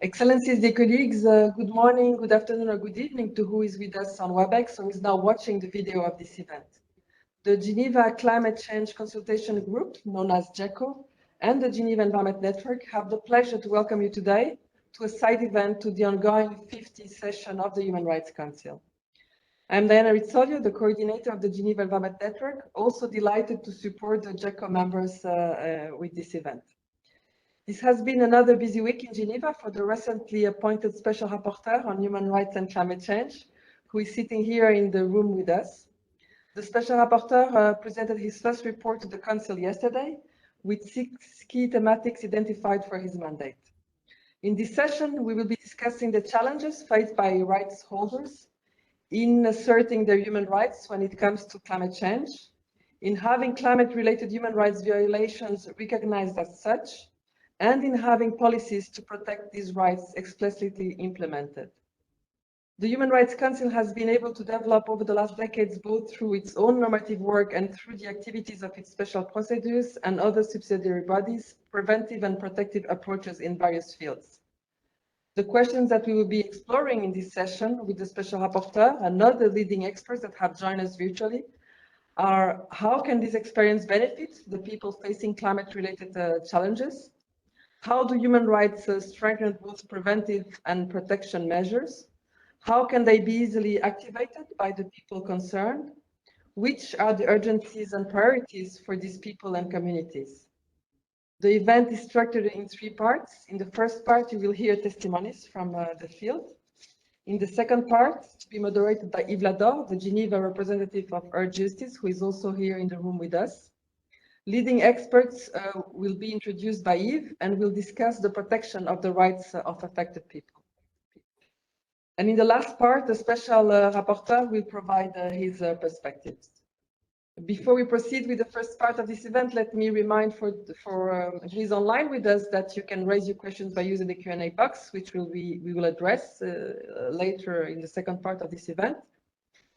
Excellencies, dear colleagues, good morning, good afternoon, or good evening to who is with us on WebEx or is now watching the video of this event. The Geneva Climate Change Consultation Group, known as GECO, and the Geneva Environment Network have the pleasure to welcome you today to a side event to the ongoing 50th session of the Human Rights Council. I'm Diana Rizzolio, the coordinator of the Geneva Environment Network, also delighted to support the GECO members with this event. This has been another busy week in Geneva for the recently appointed Special Rapporteur on Human Rights and Climate Change, who is sitting here in the room with us. The Special Rapporteur presented his first report to the Council yesterday, with 6 key thematics identified for his mandate. In this session, we will be discussing the challenges faced by rights holders in asserting their human rights when it comes to climate change, in having climate-related human rights violations recognized as such, and in having policies to protect these rights explicitly implemented. The Human Rights Council has been able to develop over the last decades, both through its own normative work and through the activities of its special procedures and other subsidiary bodies, preventive and protective approaches in various fields. The questions that we will be exploring in this session with the Special Rapporteur and other leading experts that have joined us virtually are: how can this experience benefit the people facing climate-related challenges? How do human rights strengthen both preventive and protection measures? How can they be easily activated by the people concerned? Which are the urgencies and priorities for these people and communities? The event is structured in 3 parts. In the first part, you will hear testimonies from the field. In the second part, to be moderated by Yves Lador, the Geneva representative of Earth Justice, who is also here in the room with us. Leading experts will be introduced by Yves and will discuss the protection of the rights of affected people. And in the last part, the Special Rapporteur will provide his perspectives. Before we proceed with the first part of this event, let me remind for who is online with us that you can raise your questions by using the Q&A box, which we will address later in the second part of this event.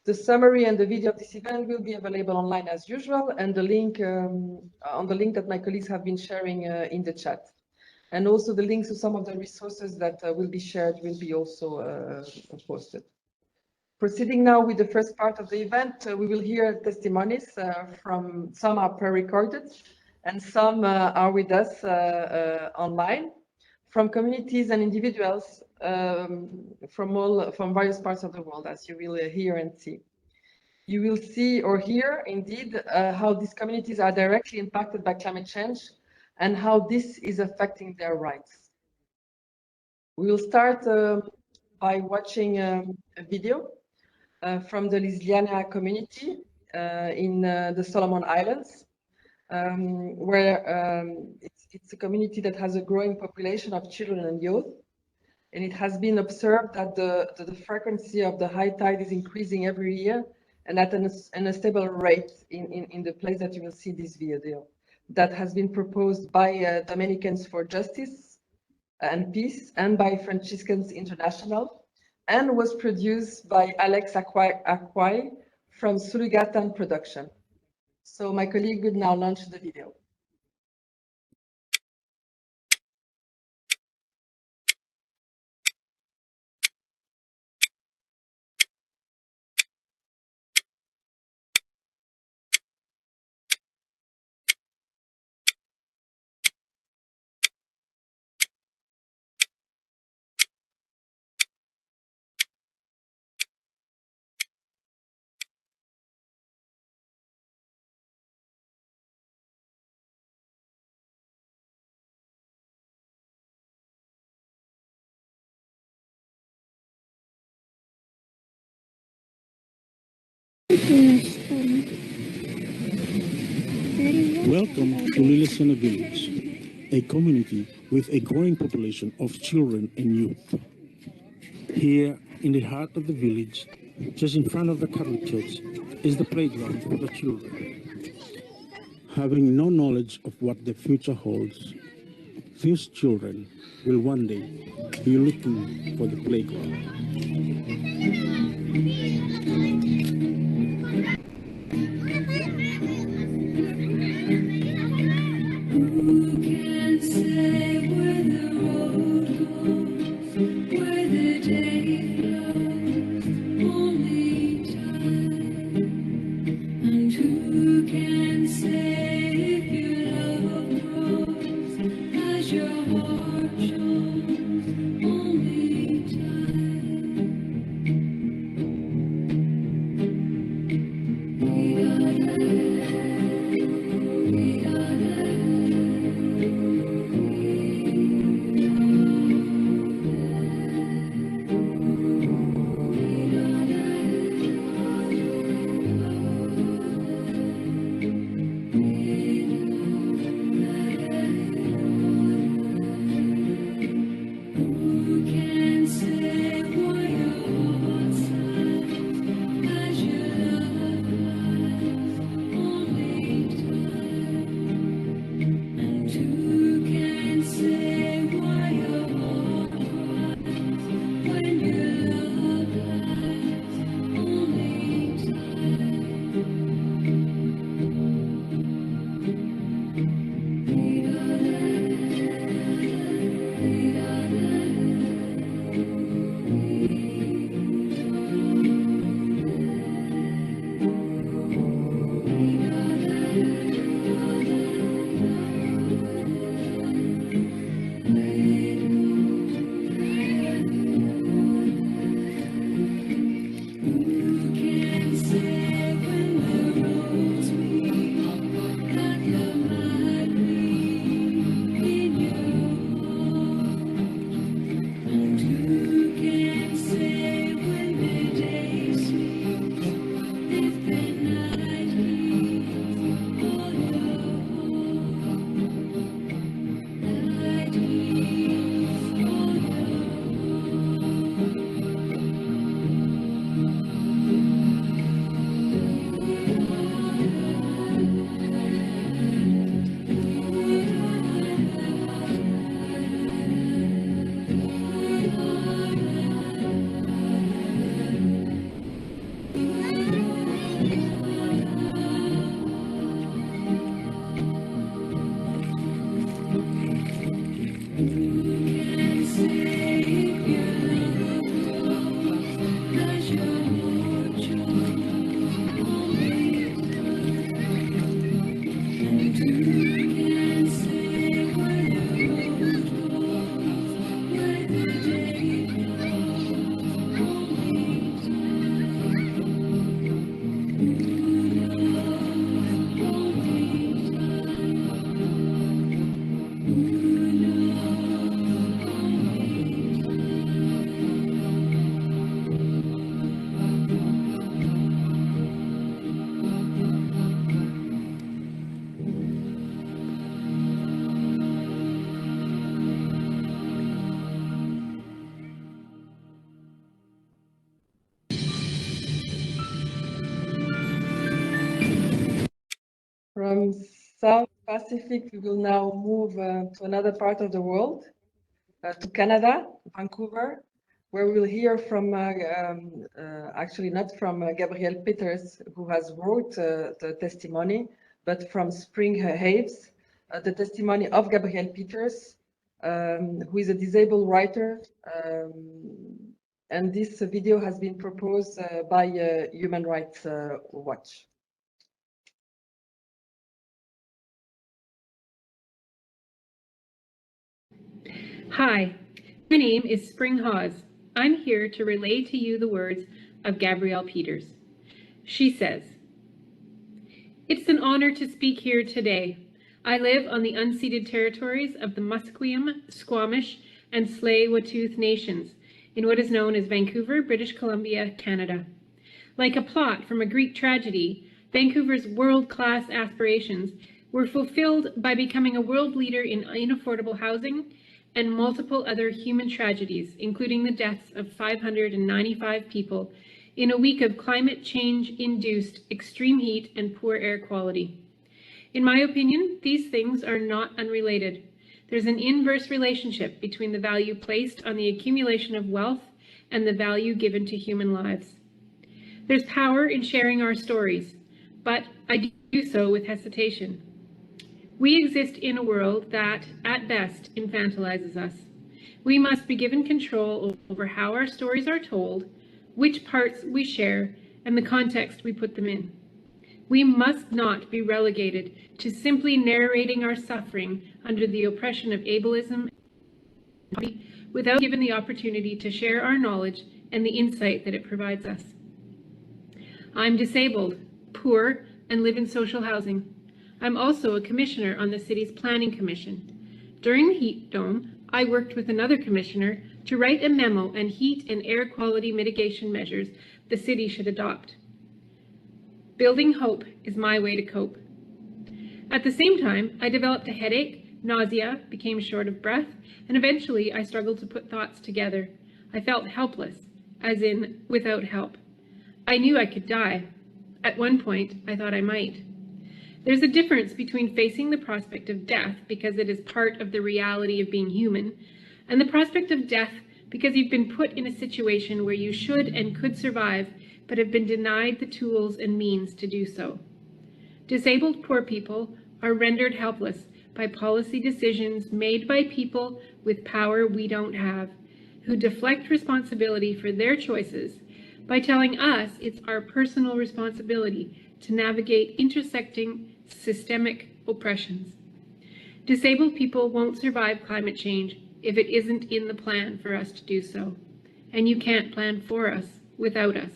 The summary and the video of this event will be available online as usual, and the link on the link that my colleagues have been sharing in the chat. And also the links to some of the resources that will be shared will be also posted. Proceeding now with the first part of the event, we will hear testimonies from some are pre-recorded and some are with us online, from communities and individuals from various parts of the world, as you will hear and see. You will see or hear, indeed, how these communities are directly impacted by climate change and how this is affecting their rights. We will start by watching a video from the Lisliana community in the Solomon Islands, where it's a community that has a growing population of children and youth. And it has been observed that the frequency of the high tide is increasing every year and at an unstable rate in the place that you will see this video. That has been proposed by Dominicans for Justice and Peace and by Franciscans International, and was produced by Alex Akwai from Sulugatan Production. So my colleague will now launch the video. Welcome to Lillesena Village, a community with a growing population of children and youth. Here, in the heart of the village, just in front of the Catholic Church, is the playground for the children. Having no knowledge of what the future holds, these children will one day be looking for the playground. Who can say where the road goes? From South Pacific, we will now move to another part of the world, to Canada, Vancouver, where we'll hear from, actually not from Gabrielle Peters, who has wrote the testimony, but from Spring Haves, the testimony of Gabrielle Peters, who is a disabled writer. And this video has been proposed by Human Rights Watch. Hi, my name is Spring Hawes. I'm here to relay to you the words of Gabrielle Peters. She says, "It's an honor to speak here today. I live on the unceded territories of the Musqueam, Squamish, and Tsleil-Waututh nations in what is known as Vancouver, British Columbia, Canada. Like a plot from a Greek tragedy, Vancouver's world-class aspirations were fulfilled by becoming a world leader in unaffordable housing and multiple other human tragedies, including the deaths of 595 people in a week of climate change-induced extreme heat and poor air quality. In my opinion, these things are not unrelated. There's an inverse relationship between the value placed on the accumulation of wealth and the value given to human lives. There's power in sharing our stories, but I do so with hesitation. We exist in a world that, at best, infantilizes us. We must be given control over how our stories are told, which parts we share, and the context we put them in. We must not be relegated to simply narrating our suffering under the oppression of ableism without given the opportunity to share our knowledge and the insight that it provides us. I'm disabled, poor, and live in social housing. I'm also a commissioner on the city's planning commission. During the heat dome, I worked with another commissioner to write a memo on heat and air quality mitigation measures the city should adopt. Building hope is my way to cope. At the same time, I developed a headache, nausea, became short of breath, and eventually I struggled to put thoughts together. I felt helpless, as in without help. I knew I could die. At one point, I thought I might. There's a difference between facing the prospect of death because it is part of the reality of being human, and the prospect of death because you've been put in a situation where you should and could survive, but have been denied the tools and means to do so. Disabled poor people are rendered helpless by policy decisions made by people with power we don't have, who deflect responsibility for their choices by telling us it's our personal responsibility to navigate intersecting systemic oppressions. Disabled people won't survive climate change if it isn't in the plan for us to do so, and you can't plan for us without us.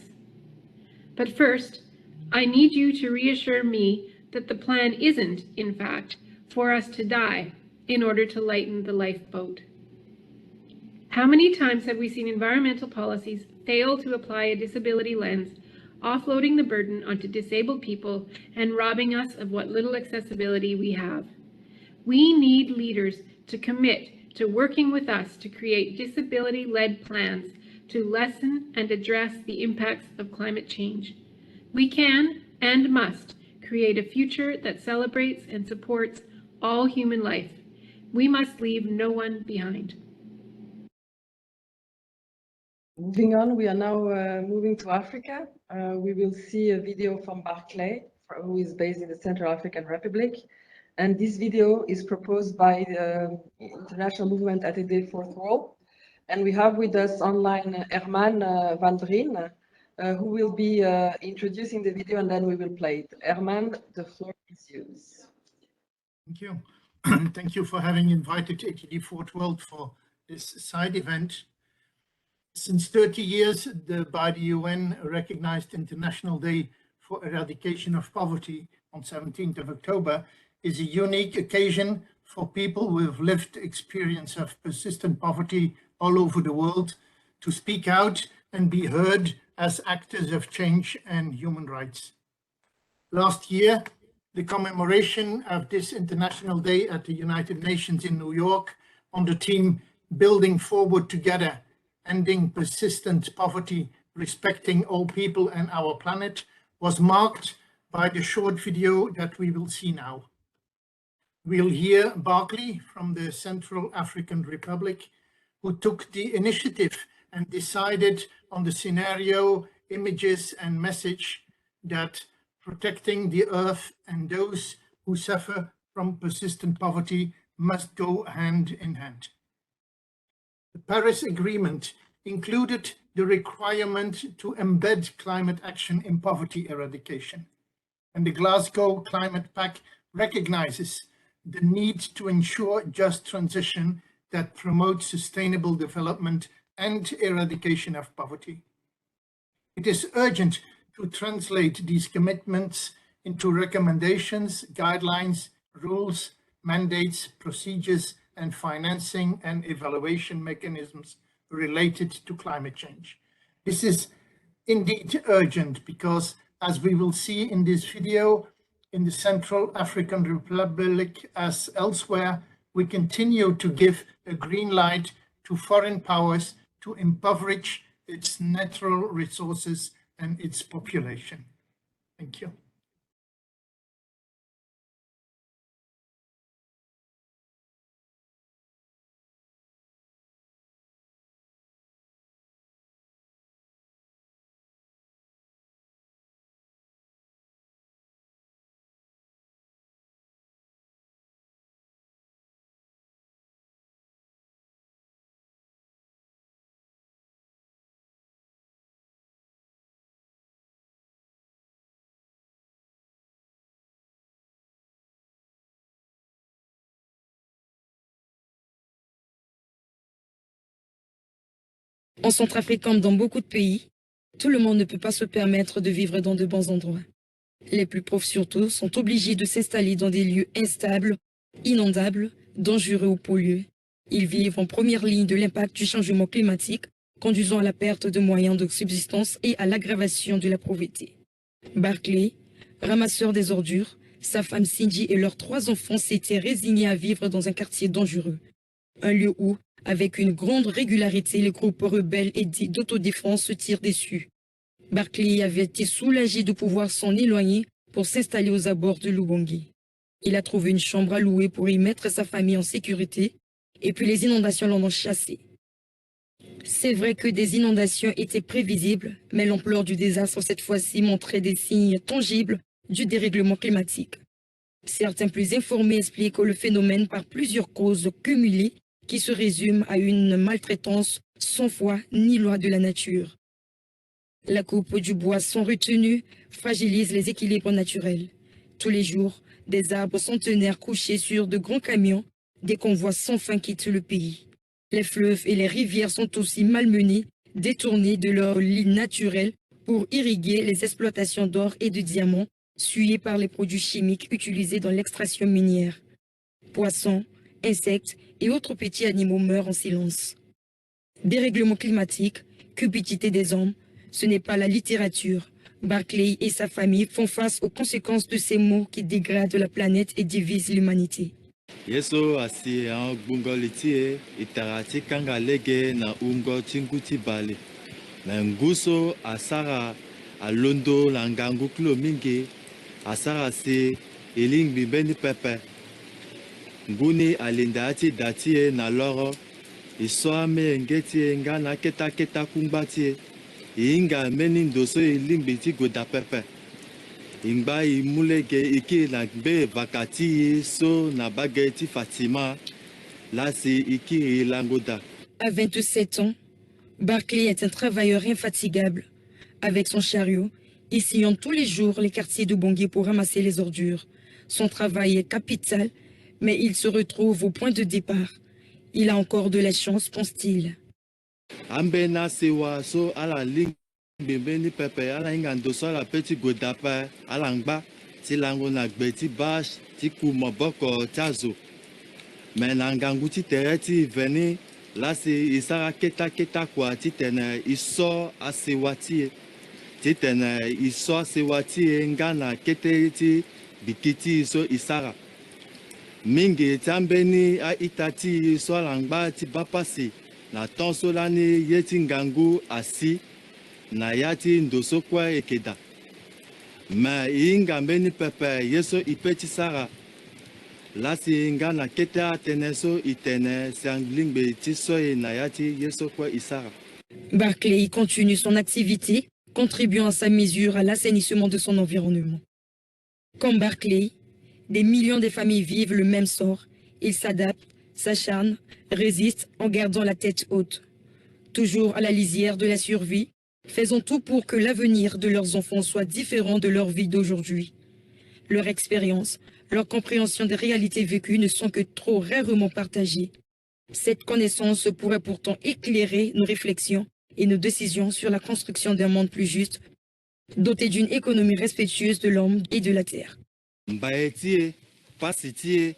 But first, I need you to reassure me that the plan isn't, in fact, for us to die in order to lighten the lifeboat. How many times have we seen environmental policies fail to apply a disability lens, offloading the burden onto disabled people and robbing us of what little accessibility we have? We need leaders to commit to working with us to create disability-led plans to lessen and address the impacts of climate change. We can and must create a future that celebrates and supports all human life. We must leave no one behind. Moving on, we are now moving to Africa. We will see a video from Barclay, who is based in the Central African Republic. And this video is proposed by the International Movement ATD Fourth World. And we have with us online Herman van Drien, who will be introducing the video, and then we will play it. Herman, the floor is yours. Thank you. Thank you for having invited ATD Fourth World for this side event. Since 30 years, by the UN recognized International Day for Eradication of Poverty on 17th of October is a unique occasion for people with lived experience of persistent poverty all over the world to speak out and be heard as actors of change and human rights. Last year, the commemoration of this International Day at the United Nations in New York on the theme Building Forward Together, Ending Persistent Poverty, Respecting All People and Our Planet was marked by the short video that we will see now. We'll hear Barclay from the Central African Republic, who took the initiative and decided on the scenario, images, and message that protecting the earth and those who suffer from persistent poverty must go hand in hand. The Paris Agreement included the requirement to embed climate action in poverty eradication, and the Glasgow Climate Pact recognizes the need to ensure just transition that promotes sustainable development and eradication of poverty. It is urgent to translate these commitments into recommendations, guidelines, rules, mandates, procedures, and financing and evaluation mechanisms related to climate change. This is indeed urgent because, as we will see in this video, in the Central African Republic as elsewhere, we continue to give a green light to foreign powers to impoverish its natural resources and its population. Thank you. En Centrafrique comme dans beaucoup de pays, tout le monde ne peut pas se permettre de vivre dans de bons endroits. Les plus pauvres surtout sont obligés de s'installer dans des lieux instables, inondables, dangereux ou pollués. Ils vivent en première ligne de l'impact du changement climatique, conduisant à la perte de moyens de subsistance et à l'aggravation de la pauvreté. Barclay, ramasseur des ordures, sa femme Cindy et leurs 3 enfants s'étaient résignés à vivre dans un quartier dangereux. Un lieu où, avec une grande régularité, les groupes rebelles et dits d'autodéfense se tirent dessus. Barclay avait été soulagé de pouvoir s'en éloigner pour s'installer aux abords de Lubangui. Il a trouvé une chambre à louer pour y mettre sa famille en sécurité, et puis les inondations l'en ont chassé. C'est vrai que des inondations étaient prévisibles, mais l'ampleur du désastre cette fois-ci montrait des signes tangibles du dérèglement climatique. Certains plus informés expliquent le phénomène par plusieurs causes cumulées qui se résument à une maltraitance sans foi ni loi de la nature. La coupe du bois sans retenue fragilise les équilibres naturels. Tous les jours, des arbres centenaires couchés sur de grands camions, des convois sans fin quittent le pays. Les fleuves et les rivières sont aussi malmenés, détournés de leur lit naturel pour irriguer les exploitations d'or et de diamants, souillés par les produits chimiques utilisés dans l'extraction minière. Poissons, insectes et autres petits animaux meurent en silence. Dérèglement climatique, cupidité des hommes, ce n'est pas la littérature. Barclay et sa famille font face aux conséquences de ces maux qui dégradent la planète et divisent l'humanité. Yeso asi ang bungo litie itarati kanga lege na ungo chinguti bale na nguso asara alondo langangu klo mingi asara si iling bibeni pepe nguni alindati datie na loro isoame ngeti ngana keta kumbati inga meni doso iling biti goda pepe ingba imulege iki na gbe vakati so na bageti Fatima lasi iki langoda. À 27 ans, Barclay est un travailleur infatigable. Avec son chariot, il sillonne tous les jours les quartiers de Bangui pour ramasser les ordures. Son travail est capital, mais il se retrouve au point de départ. Il a encore de la chance, pense-t-il. Ambena sewa so ala ling bimbeni pepe ala ingando so la petit godapa ala ngba ti lango na gbeti bash ti kumo boko chazo menangangu ti tereti veni lasi isara keta kwa ti tene iso asewati ti tene iso asewati ngana kete ti bikiti so isara mingi tambeni a itati so langba ti bapasi na tonso lani yeti ngangu asi na yati ndoso kwa ekeda ma inga mbeni pepe yeso ipeti sara lasi inga na kete ateneso itene sianglingbe tiso na yati yeso kwa isara. Barclay continue son activité, contribuant à sa mesure à l'assainissement de son environnement. Comme Barclay, des millions de familles vivent le même sort. Ils s'adaptent, s'acharnent, résistent en gardant la tête haute. Toujours à la lisière de la survie, faisons tout pour que l'avenir de leurs enfants soit différent de leur vie d'aujourd'hui. Leur expérience, leur compréhension des réalités vécues ne sont que trop rarement partagées. Cette connaissance pourrait pourtant éclairer nos réflexions et nos décisions sur la construction d'un monde plus juste, doté d'une économie respectueuse de l'homme et de la terre. Mbaetie, pasitie,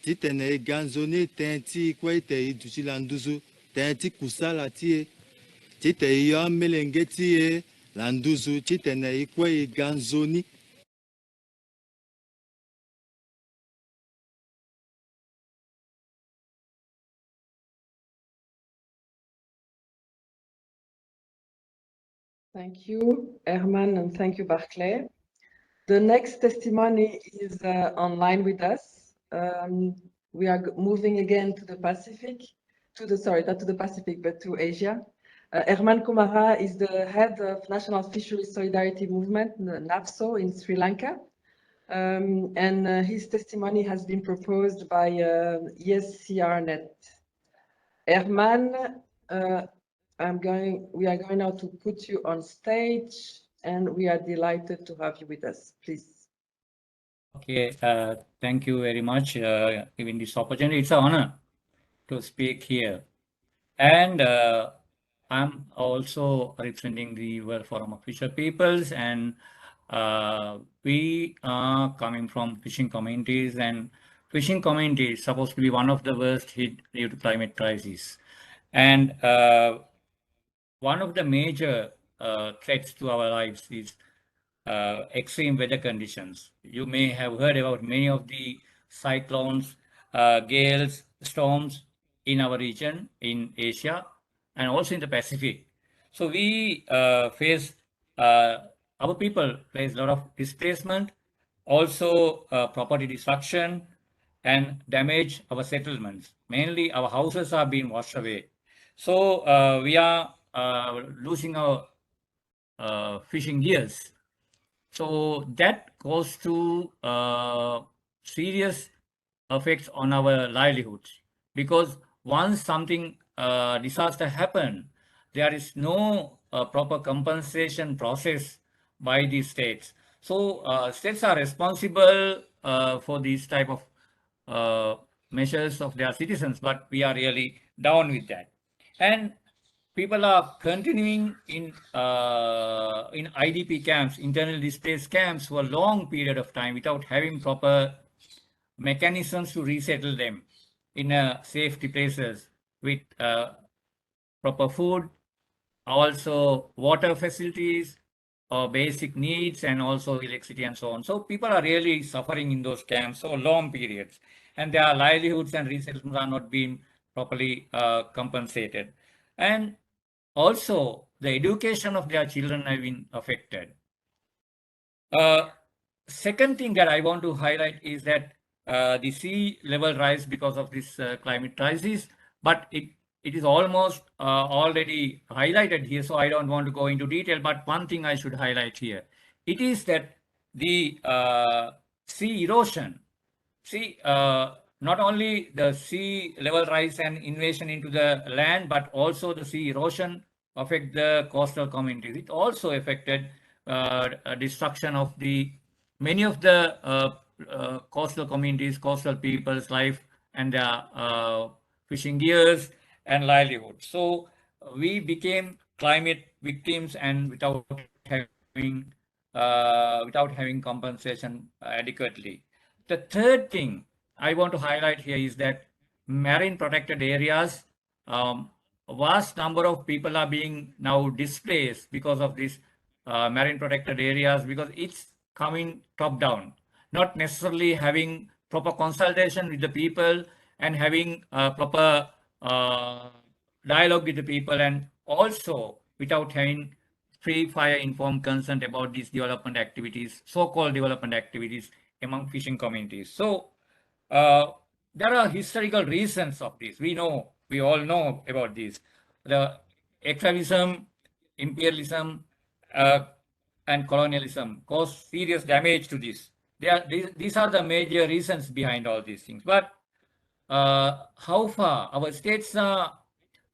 titene ganzoni tenti kwete iduchilanduzu, tenti kusala tie, tite yo melengetie, landuzu, titene ikwe ganzoni. Thank you, Herman, and thank you, Barclay. The next testimony is online with us. We are moving again to the Pacific, not to the Pacific, but to Asia. Herman Kumara is the head of National Fisheries Solidarity Movement, NAFSO, in Sri Lanka. And his testimony has been proposed by ESCRnet. Herman, we are going now to put you on stage, and we are delighted to have you with us. Please. Okay, thank you very much for giving this opportunity. It's an honor to speak here. And I'm also representing the World Forum of Fisher Peoples, and we are coming from fishing communities, and fishing communities supposed to be one of the worst hit due to climate crisis. And one of the major threats to our lives is extreme weather conditions. You may have heard about many of the cyclones, gales, storms in our region, in Asia, and also in the Pacific. So we our people face a lot of displacement, also property destruction, and damage our settlements. Mainly our houses are being washed away. So we are losing our fishing gears. So that goes to serious effects on our livelihoods, because once something disaster happen, there is no proper compensation process by the states. So states are responsible for these type of measures of their citizens, but we are really down with that. And people are continuing in IDP camps, internally displaced camps, for a long period of time without having proper mechanisms to resettle them in safety places with proper food, also water facilities, or basic needs, and also electricity and so on. So people are really suffering in those camps for long periods, and their livelihoods and resettlements are not being properly compensated. And also, the education of their children have been affected. Second thing that I want to highlight is that the sea level rise because of this climate crisis, but it is almost already highlighted here, so I don't want to go into detail, but one thing I should highlight here, it is that the sea erosion, not only the sea level rise and invasion into the land, but also the sea erosion affect the coastal communities. It also affected destruction of many of the coastal communities, coastal people's life, and their fishing gears and livelihood. So we became climate victims, and without having compensation adequately. The third thing I want to highlight here is that marine protected areas, a vast number of people are being now displaced because of this marine protected areas, because it's coming top down, not necessarily having proper consultation with the people and having proper dialogue with the people, and also without having free, fair, informed consent about these development activities, so-called development activities among fishing communities. So there are historical reasons of this. We all know about this. The extremism, imperialism, and colonialism cause serious damage to this. These are the major reasons behind all these things. But how far our states are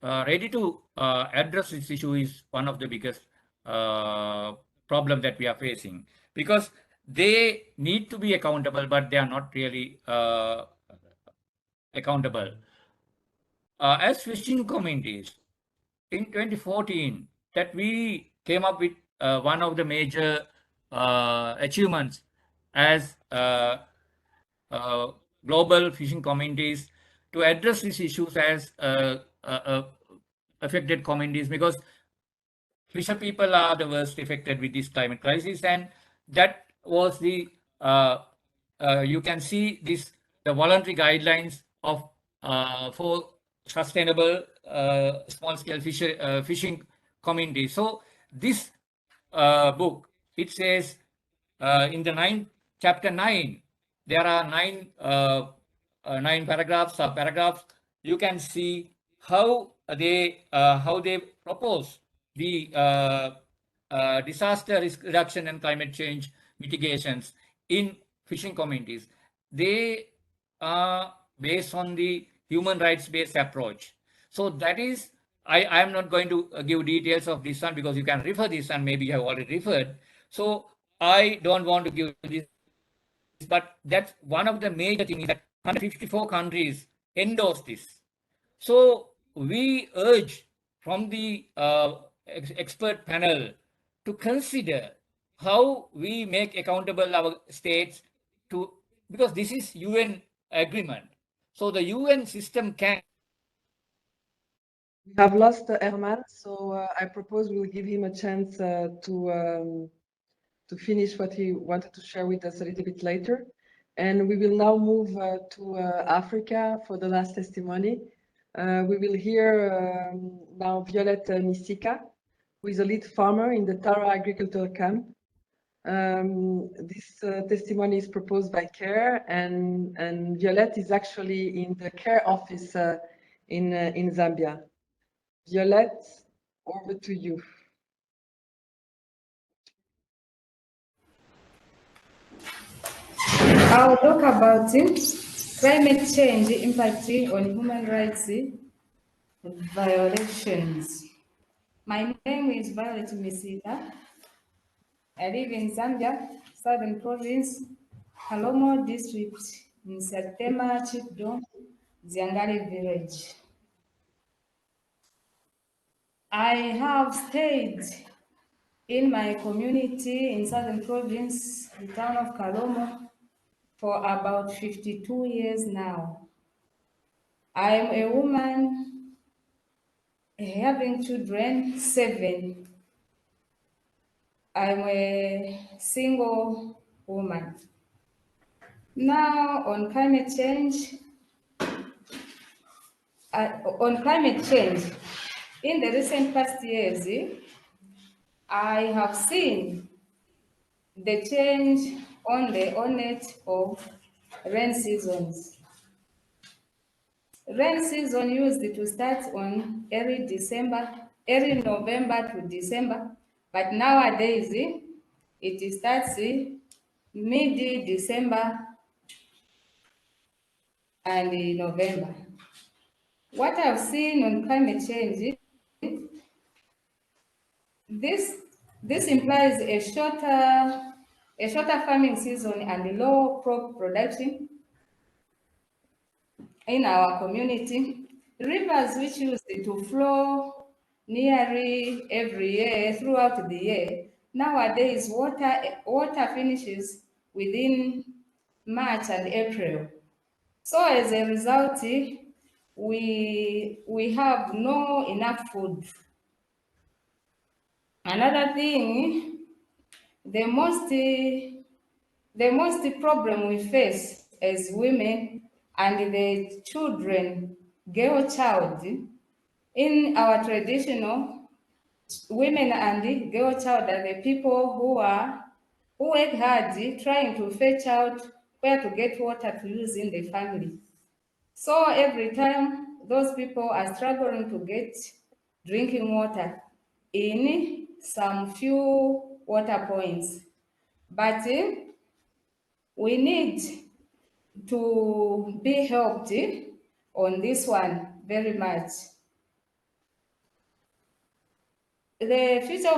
ready to address this issue is one of the biggest problem that we are facing, because they need to be accountable, but they are not really accountable. As fishing communities, in 2014, that we came up with one of the major achievements as global fishing communities to address these issues as affected communities, because fisher people are the worst affected with this climate crisis, and that was the you can see this the voluntary guidelines of for sustainable small scale fishing communities. So this book, it says in the chapter 9, there are nine paragraphs, subparagraphs. You can see how they propose the disaster risk reduction and climate change mitigations in fishing communities. They are based on the human rights based approach. So that is, I am not going to give details of this one, because you can refer this, and maybe you have already referred. So I don't want to give this, but that's one of the major things, that 154 countries endorse this. So we urge from the expert panel to consider how we make accountable our states to, because this is UN agreement. So the UN system can. We have lost Herman, so I propose we'll give him a chance to finish what he wanted to share with us a little bit later. And we will now move to Africa for the last testimony. We will hear now Violette Nisika, who is a lead farmer in the Tara Agricultural Camp. This testimony is proposed by CARE, and Violette is actually in the CARE office in Zambia. Violette, over to you. I'll talk about climate change impacting on human rights violations. My name is Violet Misita. I live in Zambia, Southern Province, Kalomo District, in Satema Chipdo, Ziangali Village. I have stayed in my community in Southern Province, the town of Kalomo, for about 52 years now. I am a woman having children, 7. I'm a single woman. Now on climate change, in the recent past years, I have seen the change on the onset of rain seasons. Rain season used to start on early November to December, but nowadays it starts mid-December and November. What I've seen on climate change, this implies a shorter farming season and low crop production in our community. Rivers which used to flow nearly every year throughout the year, nowadays water finishes within March and April. So as a result, we have no enough food. Another thing, the most problem we face as women and the children, girl child, in our traditional women and girl child are the people who work hard trying to fetch out where to get water to use in the family. So every time those people are struggling to get drinking water in some few water points. But we need to be helped on this one very much. The future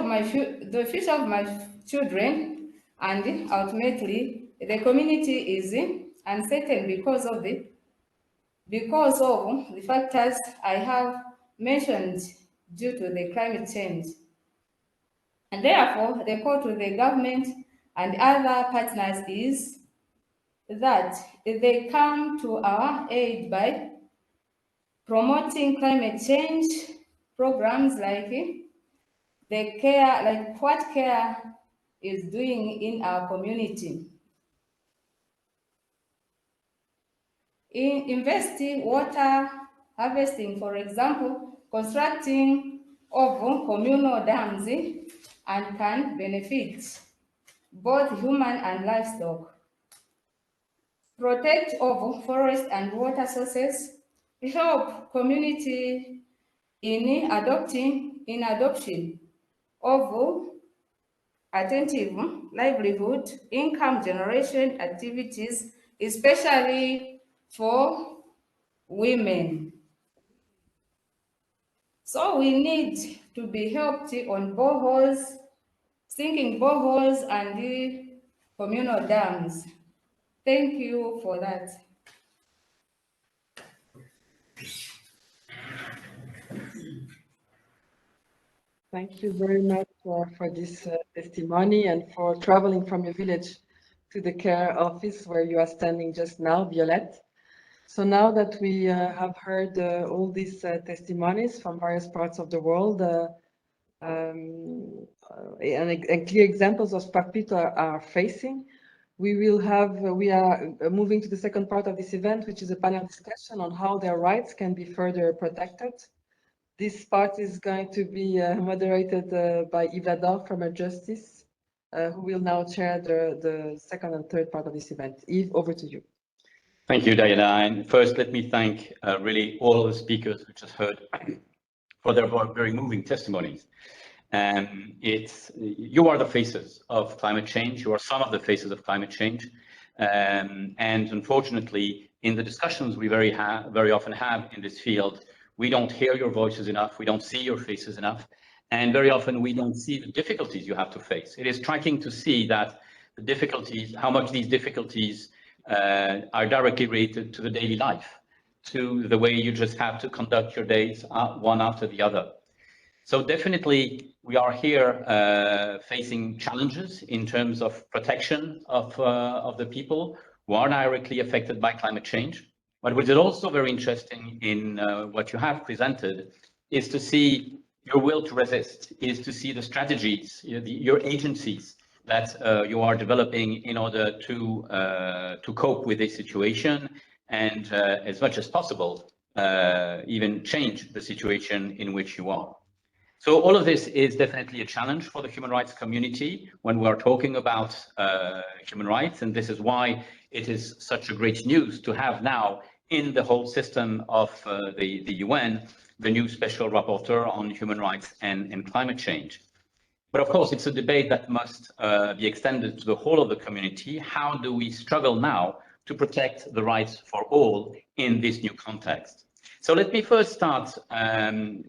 of my children and ultimately the community is uncertain because of the factors I have mentioned due to the climate change. And therefore, the call to the government and other partners is that they come to our aid by promoting climate change programs like what CARE is doing in our community. In investing water harvesting, for example, constructing of communal dams and can benefit both human and livestock. Protect of forest and water sources, help community in adoption of attentive livelihood, income generation activities, especially for women. So we need to be helped on boreholes, sinking boreholes and the communal dams. Thank you for that. Thank you very much for this testimony and for traveling from your village to the care office where you are standing just now, Violette. So now that we have heard all these testimonies from various parts of the world and clear examples of what people are facing, we are moving to the second part of this event, which is a panel discussion on how their rights can be further protected. This part is going to be moderated by Yves Lador from Justice, who will now chair the second and third part of this event. Yves, over to you. Thank you, Diana. And first, let me thank really all of the speakers we just heard for their very moving testimonies. You are the faces of climate change. You are some of the faces of climate change. And unfortunately, in the discussions we very often have in this field, we don't hear your voices enough. We don't see your faces enough. And very often we don't see the difficulties you have to face. It is striking to see that the difficulties, how much these difficulties are directly related to the daily life, to the way you just have to conduct your days one after the other. So definitely we are here facing challenges in terms of protection of the people who are directly affected by climate change. But what is also very interesting in what you have presented is to see your will to resist, is to see the strategies, your agencies that you are developing in order to cope with this situation and as much as possible, even change the situation in which you are. So all of this is definitely a challenge for the human rights community when we are talking about human rights, and this is why it is such a great news to have now in the whole system of the UN, the new Special Rapporteur on human rights and climate change. But of course, it's a debate that must be extended to the whole of the community. How do we struggle now to protect the rights for all in this new context? So let me first start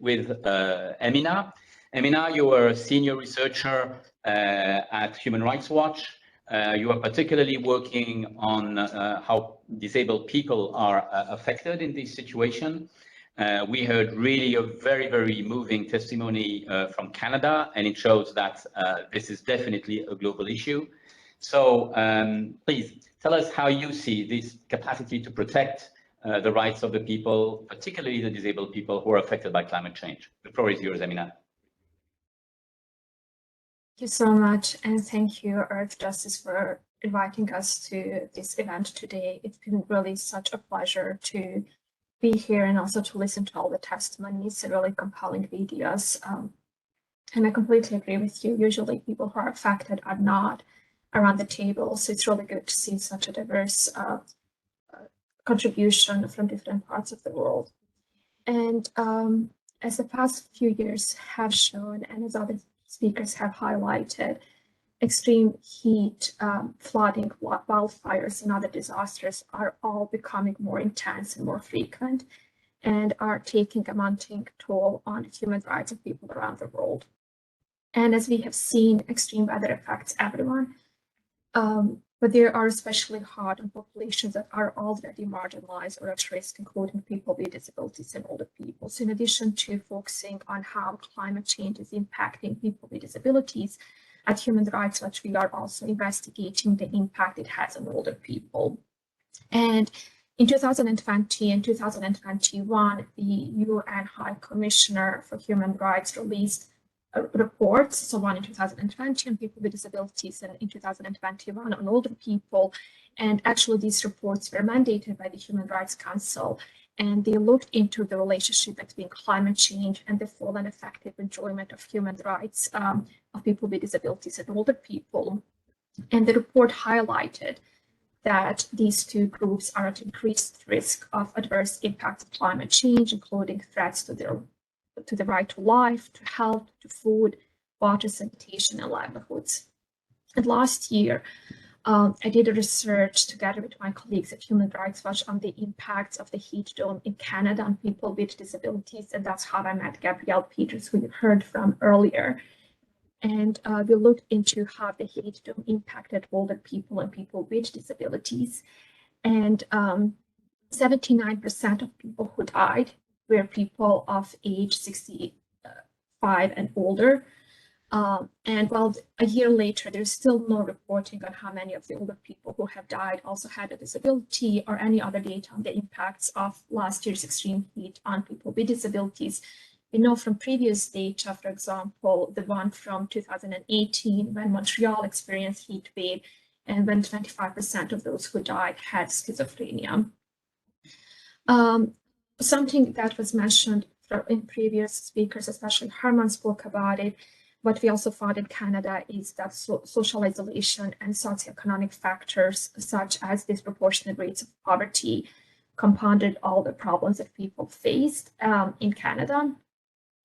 with Emina. Emina, you are a senior researcher at Human Rights Watch. You are particularly working on how disabled people are affected in this situation. We heard really a very, very moving testimony from Canada, and it shows that this is definitely a global issue. So please tell us how you see this capacity to protect the rights of the people, particularly the disabled people who are affected by climate change. The floor is yours, Emina. Thank you so much, and thank you, Earth Justice, for inviting us to this event today. It's been really such a pleasure to be here and also to listen to all the testimonies and really compelling videos. And I completely agree with you. Usually people who are affected are not around the table. So it's really good to see such a diverse contribution from different parts of the world. And as the past few years have shown, and as other speakers have highlighted, extreme heat, flooding, wildfires, and other disasters are all becoming more intense and more frequent, and are taking a mounting toll on the human rights of people around the world. And as we have seen, extreme weather affects everyone, but they are especially hard on populations that are already marginalized or at risk, including people with disabilities and older people. So in addition to focusing on how climate change is impacting people with disabilities, at Human Rights Watch, we are also investigating the impact it has on older people. And in 2020 and 2021, the UN High Commissioner for Human Rights released reports, so one in 2020 on people with disabilities and in 2021 on older people. And actually these reports were mandated by the Human Rights Council, and they looked into the relationship between climate change and the full and effective enjoyment of human rights of people with disabilities and older people. And the report highlighted that these two groups are at increased risk of adverse impacts of climate change, including threats to the right to life, to health, to food, water, sanitation, and livelihoods. And last year, I did a research together with my colleagues at Human Rights Watch on the impacts of the heat dome in Canada on people with disabilities, and that's how I met Gabrielle Peters, who you heard from earlier. And we looked into how the heat dome impacted older people and people with disabilities. And 79% of people who died were people of age 65 and older. And while a year later, there's still no reporting on how many of the older people who have died also had a disability or any other data on the impacts of last year's extreme heat on people with disabilities. We know from previous data, for example, the one from 2018, when Montreal experienced heat wave, and when 25% of those who died had schizophrenia. Something that was mentioned in previous speakers, especially Herman spoke about it, what we also found in Canada is that social isolation and socioeconomic factors, such as disproportionate rates of poverty, compounded all the problems that people faced in Canada.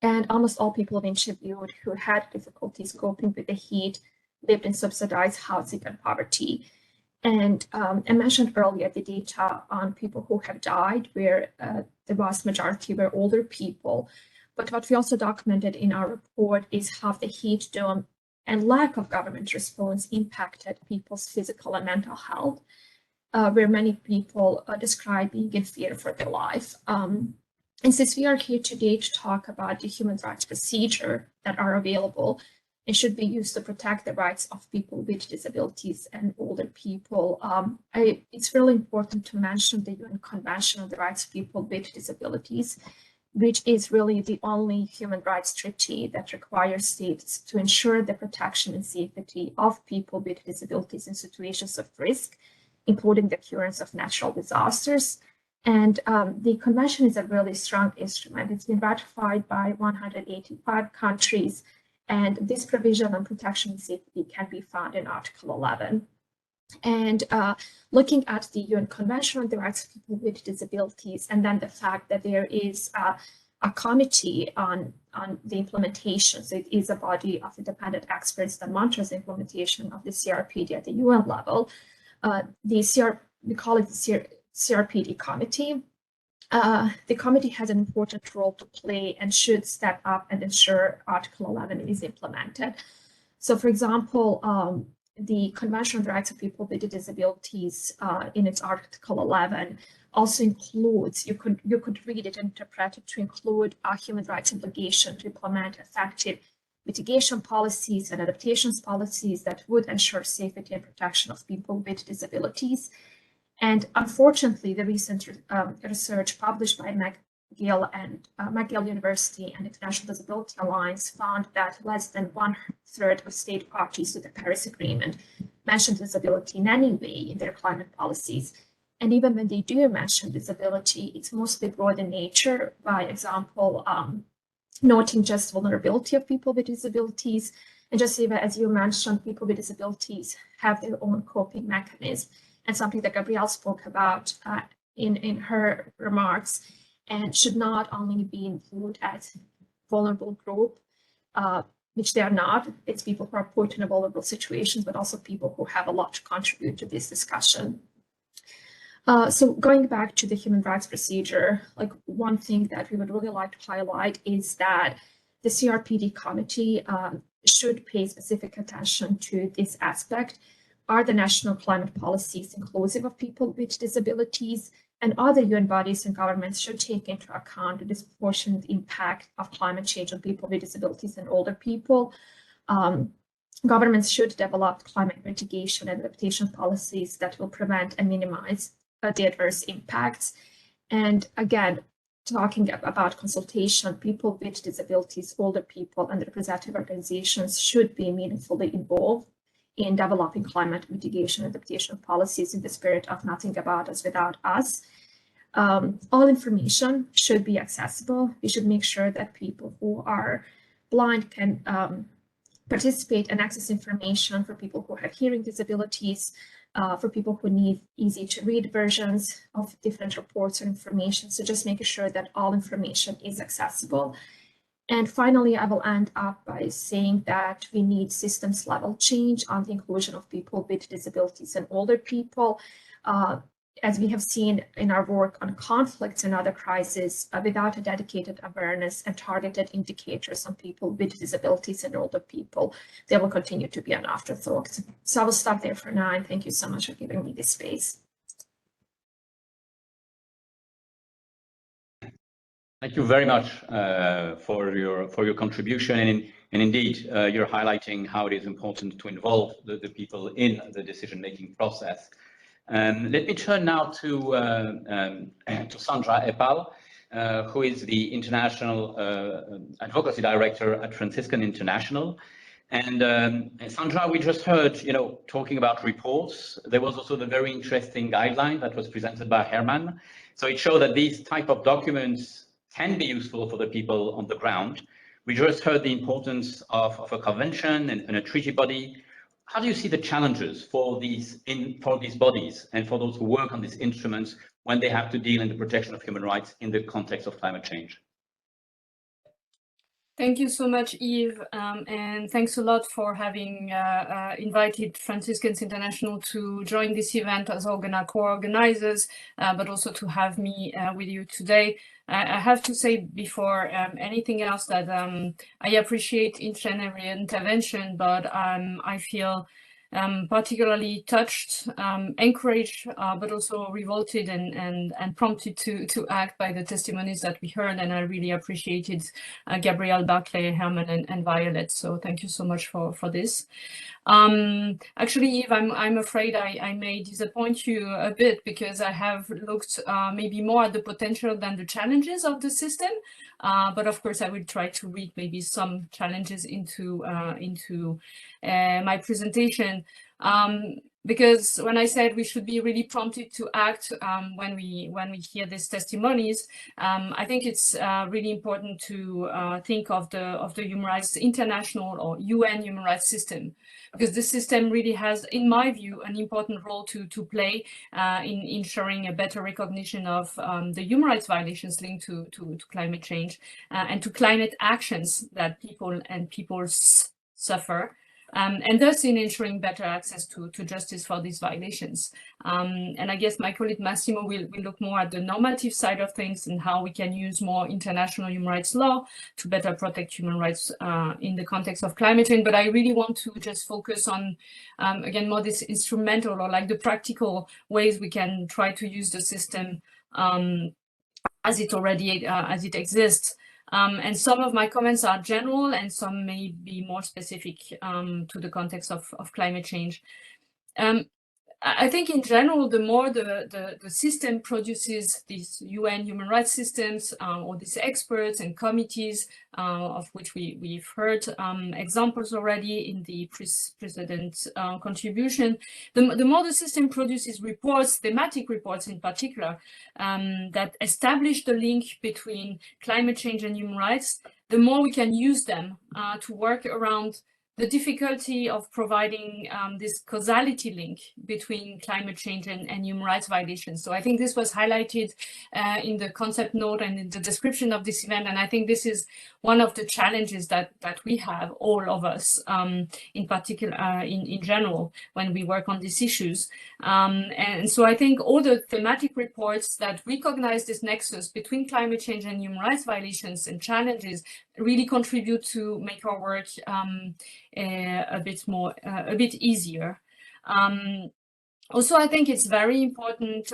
And almost all people have interviewed who had difficulties coping with the heat lived in subsidized housing and poverty. And I mentioned earlier the data on people who have died, where the vast majority were older people. But what we also documented in our report is how the heat dome and lack of government response impacted people's physical and mental health, where many people describe being in fear for their life. And since we are here today to talk about the human rights procedure that are available and should be used to protect the rights of people with disabilities and older people, it's really important to mention the UN Convention on the Rights of People with Disabilities, which is really the only human rights treaty that requires states to ensure the protection and safety of people with disabilities in situations of risk, including the occurrence of natural disasters. And the convention is a really strong instrument. It's been ratified by 185 countries, and this provision on protection and safety can be found in Article 11. And looking at the UN Convention on the Rights of People with Disabilities, and then the fact that there is a committee on the implementation, so it is a body of independent experts that monitors the implementation of the CRPD at the UN level. We call it the CRPD committee. The committee has an important role to play and should step up and ensure Article 11 is implemented. So, for example, the Convention on the Rights of People with Disabilities in its Article 11 also includes, you could read it and interpret it to include a human rights obligation to implement effective mitigation policies and adaptations policies that would ensure safety and protection of people with disabilities. And unfortunately, the recent research published by McGill University and International Disability Alliance found that less than 1/3 of state parties to the Paris Agreement mention disability in any way in their climate policies. And even when they do mention disability, it's mostly broad in nature. By example, noting just vulnerability of people with disabilities. And just as you mentioned, people with disabilities have their own coping mechanism, and something that Gabrielle spoke about in her remarks, and should not only be included as vulnerable group, which they are not. It's people who are put in a vulnerable situations, but also people who have a lot to contribute to this discussion. So going back to the human rights procedure, like one thing that we would really like to highlight is that the CRPD committee should pay specific attention to this aspect. Are the national climate policies inclusive of people with disabilities? And other UN bodies and governments should take into account the disproportionate impact of climate change on people with disabilities and older people. Governments should develop climate mitigation and adaptation policies that will prevent and minimize the adverse impacts. And again, talking about consultation, people with disabilities, older people, and representative organizations should be meaningfully involved in developing climate mitigation and adaptation policies in the spirit of nothing about us without us. All information should be accessible. We should make sure that people who are blind can participate and access information, for people who have hearing disabilities, for people who need easy to read versions of different reports or information. So just making sure that all information is accessible. And finally, I will end up by saying that we need systems level change on the inclusion of people with disabilities and older people. As we have seen in our work on conflicts and other crises, without a dedicated awareness and targeted indicators on people with disabilities and older people, they will continue to be an afterthought. So I will stop there for now, and thank you so much for giving me this space. Thank you very much for your contribution, and indeed you're highlighting how it is important to involve the people in the decision-making process. Let me turn now to Sandra Epal, who is the International Advocacy Director at Franciscan International. And Sandra, we just heard, talking about reports. There was also the very interesting guideline that was presented by Herman. So it showed that these type of documents can be useful for the people on the ground. We just heard the importance of a convention and a treaty body. How do you see the challenges for these bodies and for those who work on these instruments when they have to deal in the protection of human rights in the context of climate change? Thank you so much, Yves, and thanks a lot for having invited Franciscans International to join this event as co-organizers, but also to have me with you today. I have to say before anything else that I appreciate each and every intervention, but I feel particularly touched, encouraged, but also revolted and prompted to act by the testimonies that we heard. And I really appreciated Gabrielle, Barclay, Herman, and Violet. So thank you so much for this. Actually, Yves, I'm afraid I may disappoint you a bit, because I have looked maybe more at the potential than the challenges of the system. But of course, I will try to read maybe some challenges into my presentation. Because when I said we should be really prompted to act when we hear these testimonies, I think it's really important to think of the human rights international or UN human rights system, because the system really has, in my view, an important role to play in ensuring a better recognition of the human rights violations linked to climate change and to climate actions that people suffer. And thus in ensuring better access to justice for these violations. And I guess my colleague Massimo will look more at the normative side of things and how we can use more international human rights law to better protect human rights in the context of climate change. But I really want to just focus on, again, more this instrumental or like the practical ways we can try to use the system as it exists. And some of my comments are general and some may be more specific to the context of climate change. I think in general, the more the system produces these UN human rights systems or these experts and committees, of which we've heard examples already in the precedent contribution, the more the system produces reports, thematic reports in particular, that establish the link between climate change and human rights, the more we can use them to work around the difficulty of providing this causality link between climate change and human rights violations. So I think this was highlighted in the concept note and in the description of this event. And I think this is one of the challenges that we have, all of us, in particular, in general, when we work on these issues. And so I think all the thematic reports that recognize this nexus between climate change and human rights violations and challenges really contribute to make our work a bit easier. Also, I think it's very important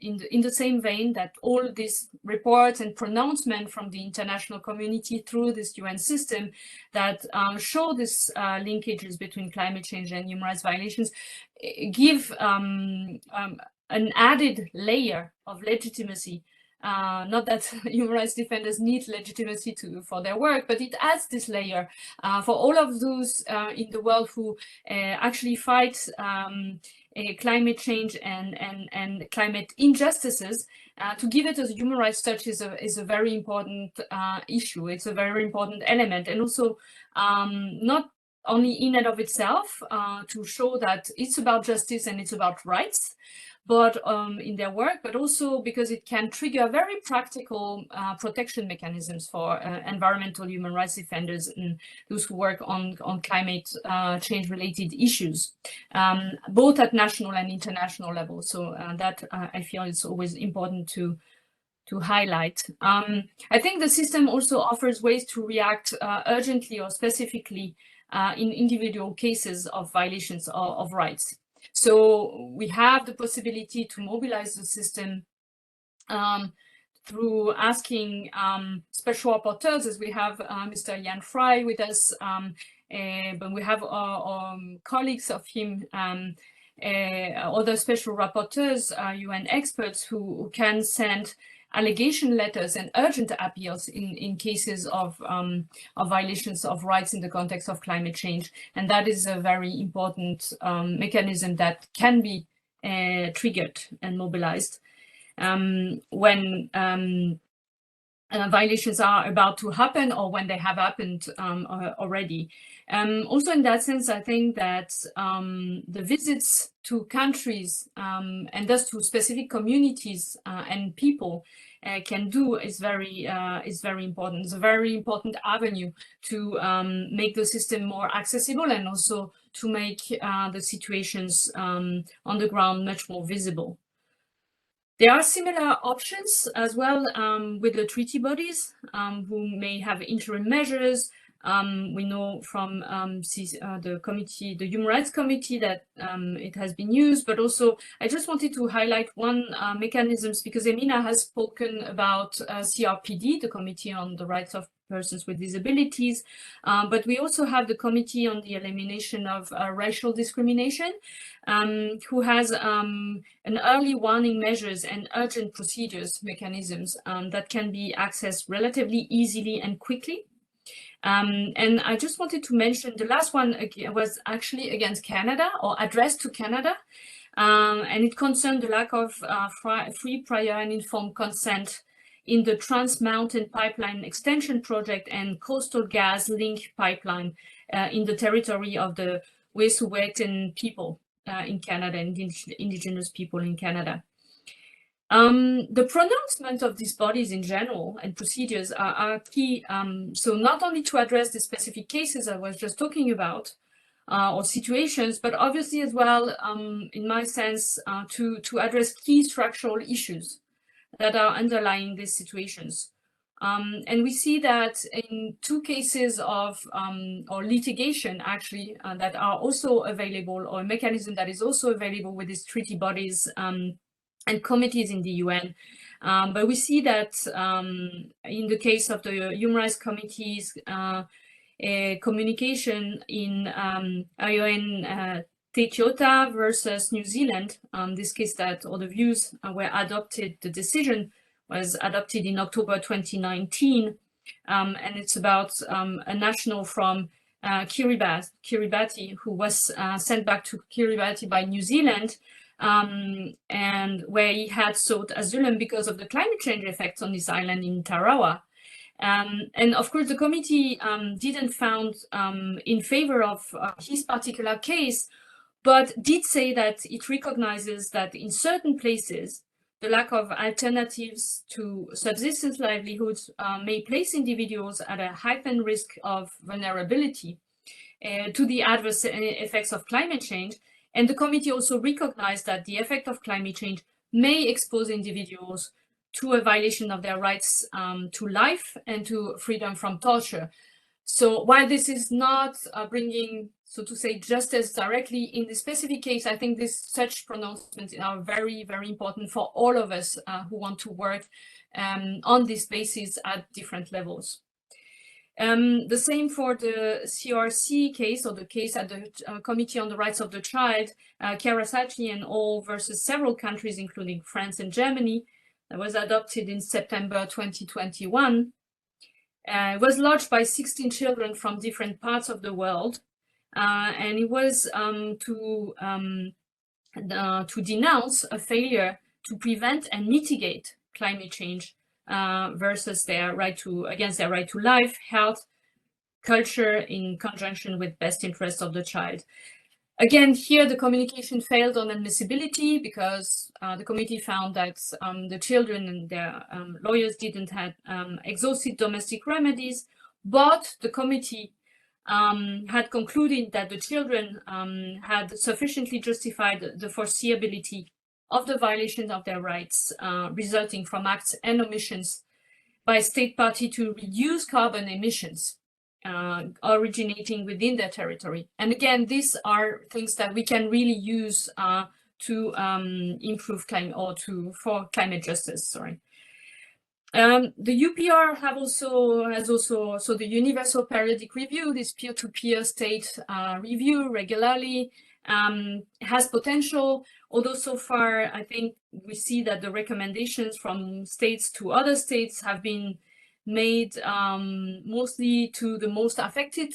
in the same vein that all these reports and pronouncements from the international community through this UN system that show this linkages between climate change and human rights violations give an added layer of legitimacy. Not that human rights defenders need legitimacy for their work, but it adds this layer for all of those in the world who actually fight climate change and climate injustices. To give it a human rights touch is a very important issue. It's a very important element, and also not only in and of itself to show that it's about justice and it's about rights, but in their work, but also because it can trigger very practical protection mechanisms for environmental human rights defenders and those who work on climate change related issues, both at national and international level. So that I feel is always important to highlight. I think the system also offers ways to react urgently or specifically in individual cases of violations of rights. So we have the possibility to mobilize the system through asking special rapporteurs, as we have Mr. Jan Frey with us, but we have colleagues of him, other special rapporteurs, UN experts who can send allegation letters and urgent appeals in cases of violations of rights in the context of climate change. And that is a very important mechanism that can be triggered and mobilized when violations are about to happen or when they have happened already. Also in that sense, I think that the visits to countries and thus to specific communities and people can do is very important. It's a very important avenue to make the system more accessible and also to make the situations on the ground much more visible. There are similar options as well with the treaty bodies who may have interim measures. We know from the committee, the Human Rights Committee, that it has been used, but also I just wanted to highlight one mechanisms because Emina has spoken about CRPD, the Committee on the Rights of Persons with Disabilities, but we also have the Committee on the Elimination of Racial Discrimination, who has an early warning measures and urgent procedures mechanisms that can be accessed relatively easily and quickly. And I just wanted to mention the last one was actually against Canada or addressed to Canada, and it concerned the lack of free, prior and informed consent in the Trans Mountain Pipeline Extension Project and Coastal Gas Link Pipeline in the territory of the Wet'suwet'en people in Canada, indigenous people in Canada. The pronouncement of these bodies in general and procedures are key. So not only to address the specific cases I was just talking about or situations, but obviously as well, in my sense, to address key structural issues that are underlying these situations. And we see that in two cases of or litigation actually that are also available, or a mechanism that is also available with these treaty bodies and committees in the UN. But we see that in the case of the Human Rights Committee's communication in ION Te Tiota versus New Zealand, this case that all the views were adopted, the decision was adopted in October 2019, and it's about a national from Kiribati who was sent back to Kiribati by New Zealand, and where he had sought asylum because of the climate change effects on this island in Tarawa. And of course, the committee didn't found in favor of his particular case, but did say that it recognizes that in certain places, the lack of alternatives to subsistence livelihoods may place individuals at a heightened risk of vulnerability to the adverse effects of climate change. And the committee also recognized that the effect of climate change may expose individuals to a violation of their rights to life and to freedom from torture. So while this is not bringing, so to say, justice directly in the specific case, I think such pronouncements are very, very important for all of us who want to work on this basis at different levels. The same for the CRC case, or the case at the Committee on the Rights of the Child, Karasaki and all versus several countries, including France and Germany, that was adopted in September 2021. It was lodged by 16 children from different parts of the world, and it was to denounce a failure to prevent and mitigate climate change versus against their right to life, health, culture, in conjunction with best interests of the child. Again, here the communication failed on admissibility because the committee found that the children and their lawyers didn't have exhausted domestic remedies, but the committee had concluded that the children had sufficiently justified the foreseeability of the violation of their rights resulting from acts and omissions by state party to reduce carbon emissions originating within their territory. And again, these are things that we can really use to improve climate, or for climate justice, sorry. The UPR has also, so the Universal Periodic Review, this peer-to-peer state review regularly, has potential, although so far I think we see that the recommendations from states to other states have been made mostly to the most affected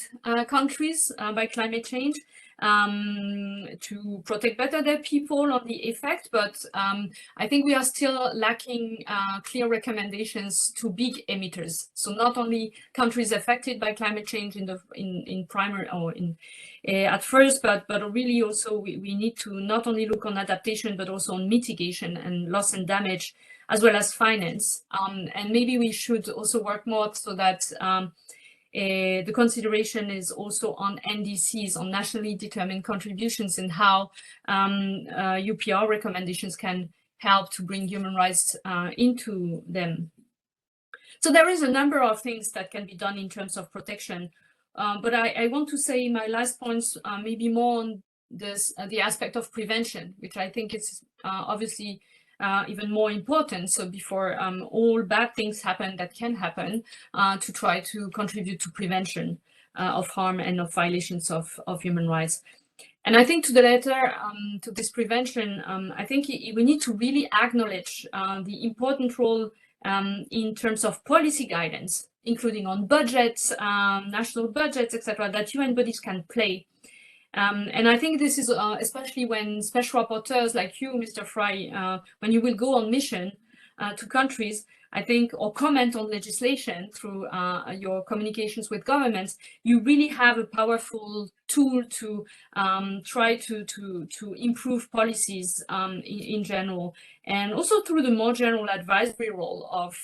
countries by climate change to protect better their people on the effect, but I think we are still lacking clear recommendations to big emitters. So not only countries affected by climate change in primary or at first, but really also we need to not only look on adaptation but also on mitigation and loss and damage, as well as finance. And maybe we should also work more so that the consideration is also on NDCs, on nationally determined contributions, and how UPR recommendations can help to bring human rights into them. So there is a number of things that can be done in terms of protection. But I want to say my last points maybe more on this, the aspect of prevention, which I think is obviously even more important. So before all bad things happen that can happen, to try to contribute to prevention of harm and of violations of human rights. And I think to the latter, to this prevention, I think we need to really acknowledge the important role in terms of policy guidance, including on budgets, national budgets, etc., that UN bodies can play. And I think this is especially when special rapporteurs like you, Mr. Fry, when you will go on mission to countries, I think, or comment on legislation through your communications with governments, you really have a powerful tool to try to improve policies in general, and also through the more general advisory role of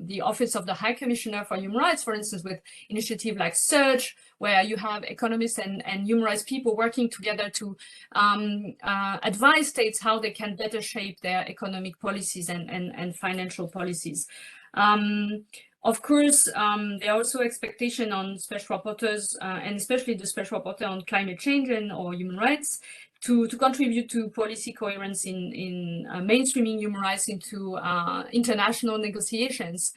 the Office of the High Commissioner for Human Rights, for instance, with initiative like SURGE, where you have economists and human rights people working together to advise states how they can better shape their economic policies and financial policies. Of course, there are also expectations on special rapporteurs, and especially the special rapporteur on climate change or human rights, to contribute to policy coherence in mainstreaming human rights into international negotiations,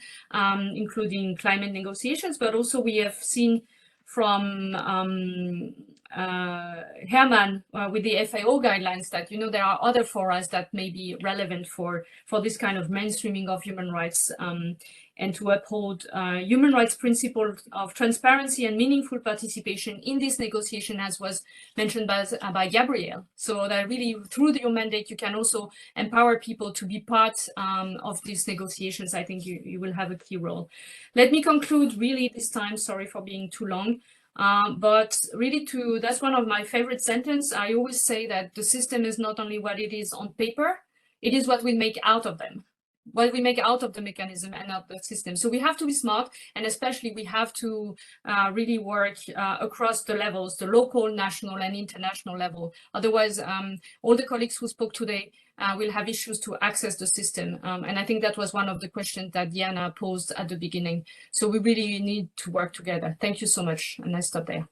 including climate negotiations. But also we have seen from Herman with the FAO guidelines that, you know, there are other forums that may be relevant for this kind of mainstreaming of human rights and to uphold human rights principles of transparency and meaningful participation in this negotiation, as was mentioned by Gabrielle. So that really, through your mandate, you can also empower people to be part of these negotiations. I think you will have a key role. Let me conclude really this time, sorry for being too long. But really that's one of my favorite sentences. I always say that the system is not only what it is on paper, it is what we make out of them, what we make out of the mechanism and of the system. So we have to be smart, and especially we have to really work across the levels, the local, national and international level. Otherwise, all the colleagues who spoke today will have issues to access the system. And I think that was one of the questions that Diana posed at the beginning. So we really need to work together. Thank you so much. And I stop there.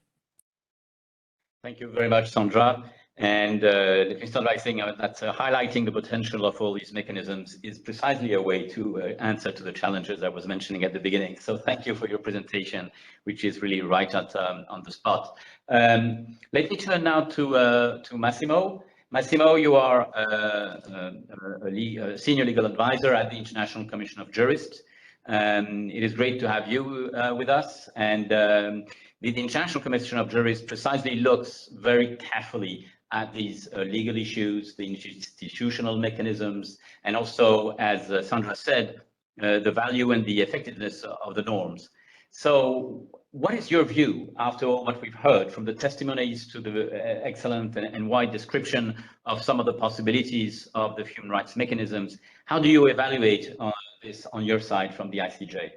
Thank you very much, Sandra. And let me start by saying that highlighting the potential of all these mechanisms is precisely a way to answer to the challenges I was mentioning at the beginning. So thank you for your presentation, which is really right at on the spot. Let me turn now to Massimo. Massimo, you are a senior legal advisor at the International Commission of Jurists. It is great to have you with us. And the International Commission of Jurists precisely looks very carefully at these legal issues, the institutional mechanisms, and also, as Sandra said, the value and the effectiveness of the norms. So what is your view after all what we've heard from the testimonies to the excellent and wide description of some of the possibilities of the human rights mechanisms? How do you evaluate this on your side from the ICJ?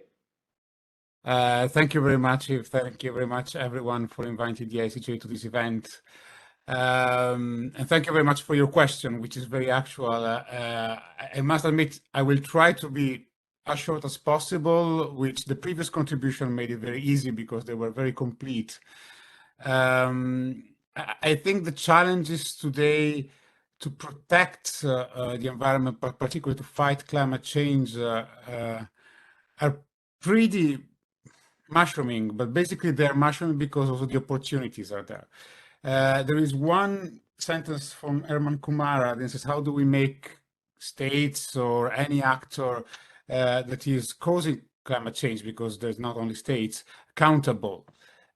Thank you very much, Yves. Thank you very much, everyone, for inviting the ICJ to this event. And thank you very much for your question, which is very actual. I must admit, I will try to be as short as possible, which the previous contribution made it very easy because they were very complete. I think the challenges today to protect the environment, but particularly to fight climate change, are pretty mushrooming, but basically they're mushrooming because also the opportunities are there. There is one sentence from Herman Kumara that says, how do we make states or any actor that is causing climate change, because there's not only states, accountable?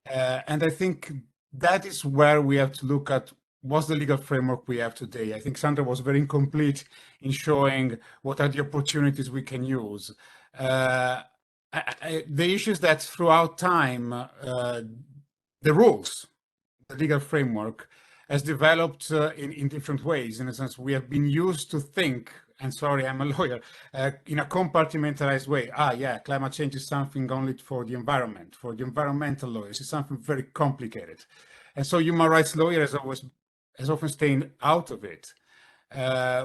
And I think that is where we have to look at what's the legal framework we have today. I think Sandra was very incomplete in showing what are the opportunities we can use. The issue is that throughout time, the rules, the legal framework has developed in different ways. In a sense, we have been used to think, and sorry, I'm a lawyer, in a compartmentalized way. Yeah, climate change is something only for the environment, for the environmental lawyers. It's something very complicated. And so human rights lawyers has often stayed out of it.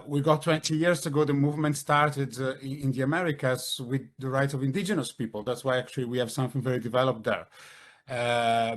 We got 20 years ago, the movement started in the Americas with the rights of indigenous people. That's why actually we have something very developed there,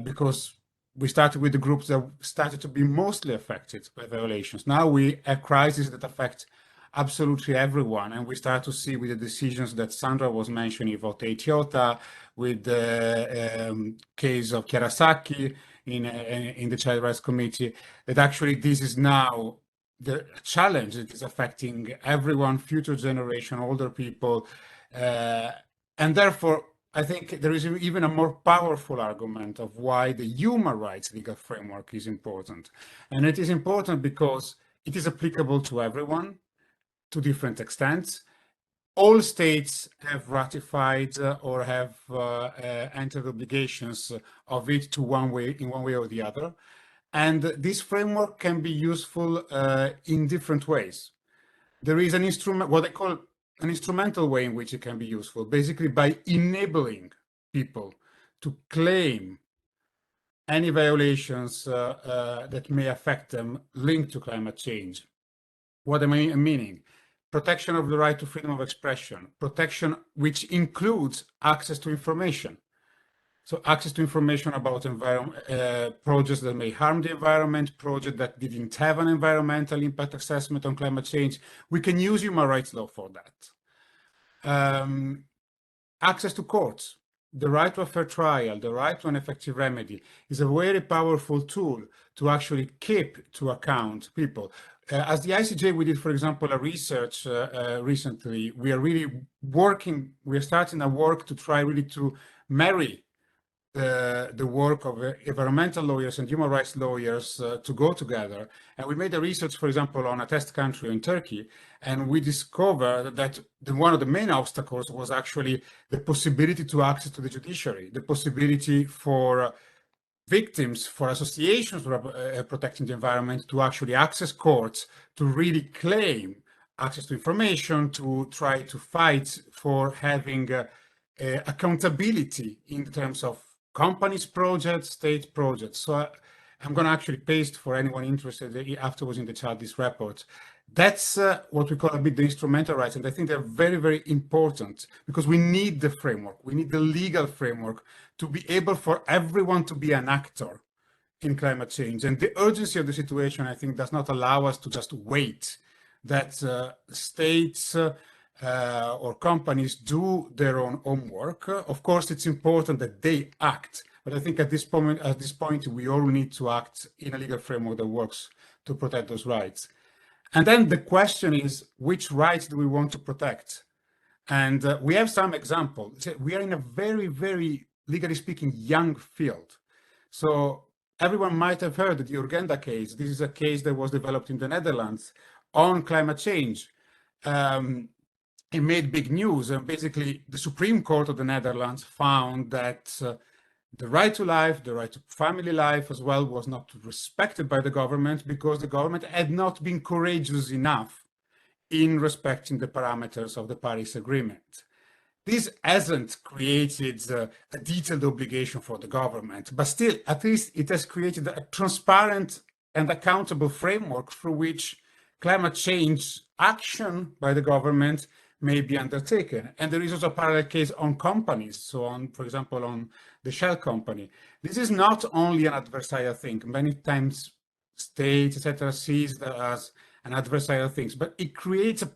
because we started with the groups that started to be mostly affected by violations. Now we have crises that affect absolutely everyone, and we start to see with the decisions that Sandra was mentioning about Etiota, with the case of Kirasaki in the Child Rights Committee, that actually this is now the challenge that is affecting everyone, future generation, older people, and therefore I think there is even a more powerful argument of why the human rights legal framework is important. And it is important because it is applicable to everyone to different extents. All states have ratified or have entered obligations of it to in one way or the other. And this framework can be useful in different ways. There is an instrument, what I call an instrumental way in which it can be useful, basically by enabling people to claim any violations that may affect them linked to climate change. What am I meaning? Protection of the right to freedom of expression, protection which includes access to information. So access to information about projects that may harm the environment, projects that didn't have an environmental impact assessment on climate change. We can use human rights law for that. Access to courts. the right to a fair trial, the right to an effective remedy is a very powerful tool to actually keep to account people. As the ICJ, we did, for example, a research recently. We are really working, we are starting a work to try really to marry the work of environmental lawyers and human rights lawyers to go together. And we made a research, for example, on a test country in Turkey, and we discovered that one of the main obstacles was actually the possibility to access to the judiciary, the possibility for victims, for associations protecting the environment to actually access courts, to really claim access to information, to try to fight for having accountability in terms of companies' projects, state projects. So I'm going to actually paste for anyone interested afterwards in the chat this report. That's what we call a bit the instrumental rights. And I think they're very, very important because we need the framework. We need the legal framework to be able for everyone to be an actor in climate change. And the urgency of the situation, I think, does not allow us to just wait that states or companies do their own homework. Of course, it's important that they act, but I think at this point, we all need to act in a legal framework that works to protect those rights. And then the question is, which rights do we want to protect? And we have some examples. We are in a very, very, legally speaking, young field. So everyone might have heard the Urgenda case. This is a case that was developed in the Netherlands on climate change. It made big news, and basically the Supreme Court of the Netherlands found that the right to life, the right to family life as well, was not respected by the government because the government had not been courageous enough in respecting the parameters of the Paris Agreement. This hasn't created a detailed obligation for the government, but still, at least it has created a transparent and accountable framework through which climate change action by the government may be undertaken. And there is also a parallel case on companies. So on, for example, on the Shell company. This is not only an adversarial thing. Many times states, etc., sees that as an adversarial thing, but it creates a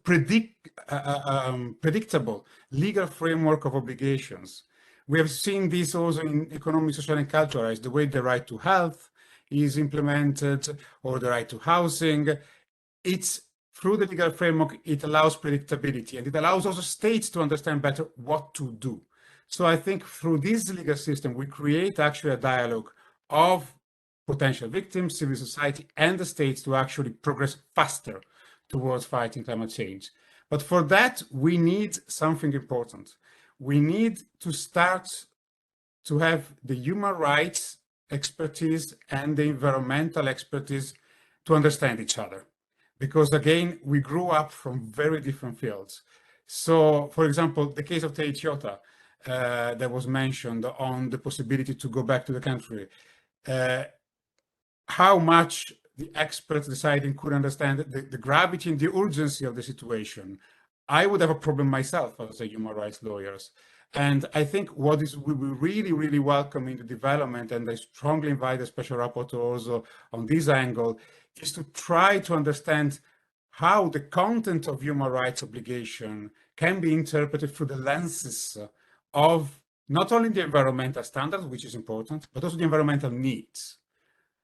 predictable legal framework of obligations. We have seen this also in economic, social, and cultural rights, the way the right to health is implemented or the right to housing. It's through the legal framework, it allows predictability, and it allows also states to understand better what to do. So I think through this legal system, we create actually a dialogue of potential victims, civil society, and the states to actually progress faster towards fighting climate change. But for that, we need something important. We need to start to have the human rights expertise and the environmental expertise to understand each other. Because again, we grew up from very different fields. So, for example, the case of Tei Chiota that was mentioned on the possibility to go back to the country, how much the experts deciding could understand the gravity and the urgency of the situation. I would have a problem myself as a human rights lawyer. And I think what is we will really, really welcome in the development, and I strongly invite the Special Rapporteur also on this angle, is to try to understand how the content of human rights obligation can be interpreted through the lenses of not only the environmental standards, which is important, but also the environmental needs.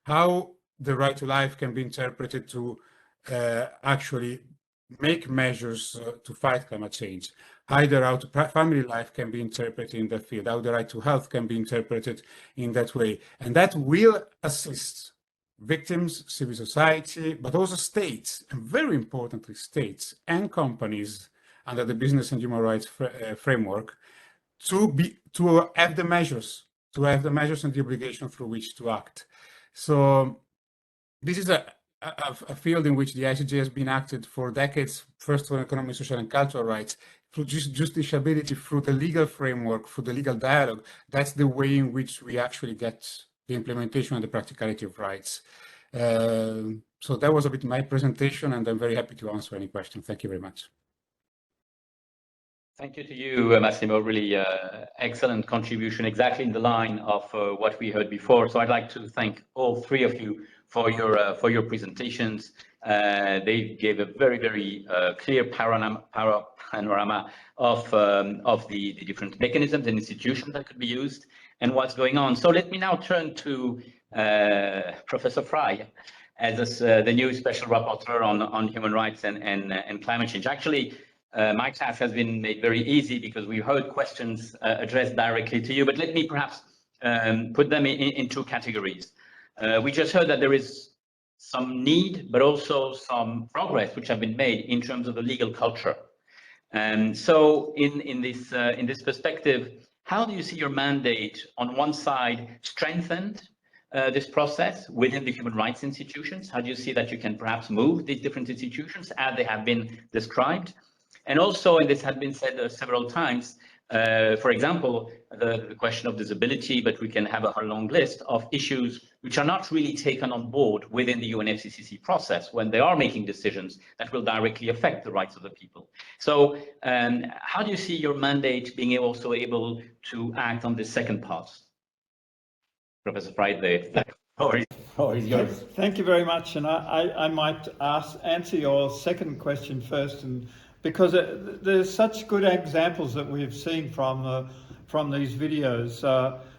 How the right to life can be interpreted to actually make measures to fight climate change. Either how family life can be interpreted in that field, how the right to health can be interpreted in that way. And that will assist victims, civil society, but also states, and very importantly, states and companies under the business and human rights framework to have the measures, and the obligation through which to act. So this is a field in which the ICJ has been acted for decades, first on economic, social, and cultural rights, through justiciability, through the legal framework, through the legal dialogue. That's the way in which we actually get the implementation and the practicality of rights. So that was a bit my presentation, and I'm very happy to answer any questions. Thank you very much. Thank you to you, Massimo. Really excellent contribution, exactly in the line of what we heard before. So I'd like to thank all three of you for your presentations. They gave a very, very clear panorama of the different mechanisms and institutions that could be used and what's going on. So let me now turn to Professor Fry as the new Special Rapporteur on human rights and climate change. Actually, my task has been made very easy because we heard questions addressed directly to you, but let me perhaps put them in two categories. We just heard that there is some need, but also some progress which have been made in terms of the legal culture. And so in this perspective, how do you see your mandate on one side strengthened this process within the human rights institutions? How do you see that you can perhaps move these different institutions as they have been described? And also, and this has been said several times, for example, the question of disability, but we can have a long list of issues which are not really taken on board within the UNFCCC process when they are making decisions that will directly affect the rights of the people. So how do you see your mandate being also able to act on this second part? Professor Friday, the floor is yours. Thank you very much. And I might answer your second question first, and because there's such good examples that we've seen from these videos.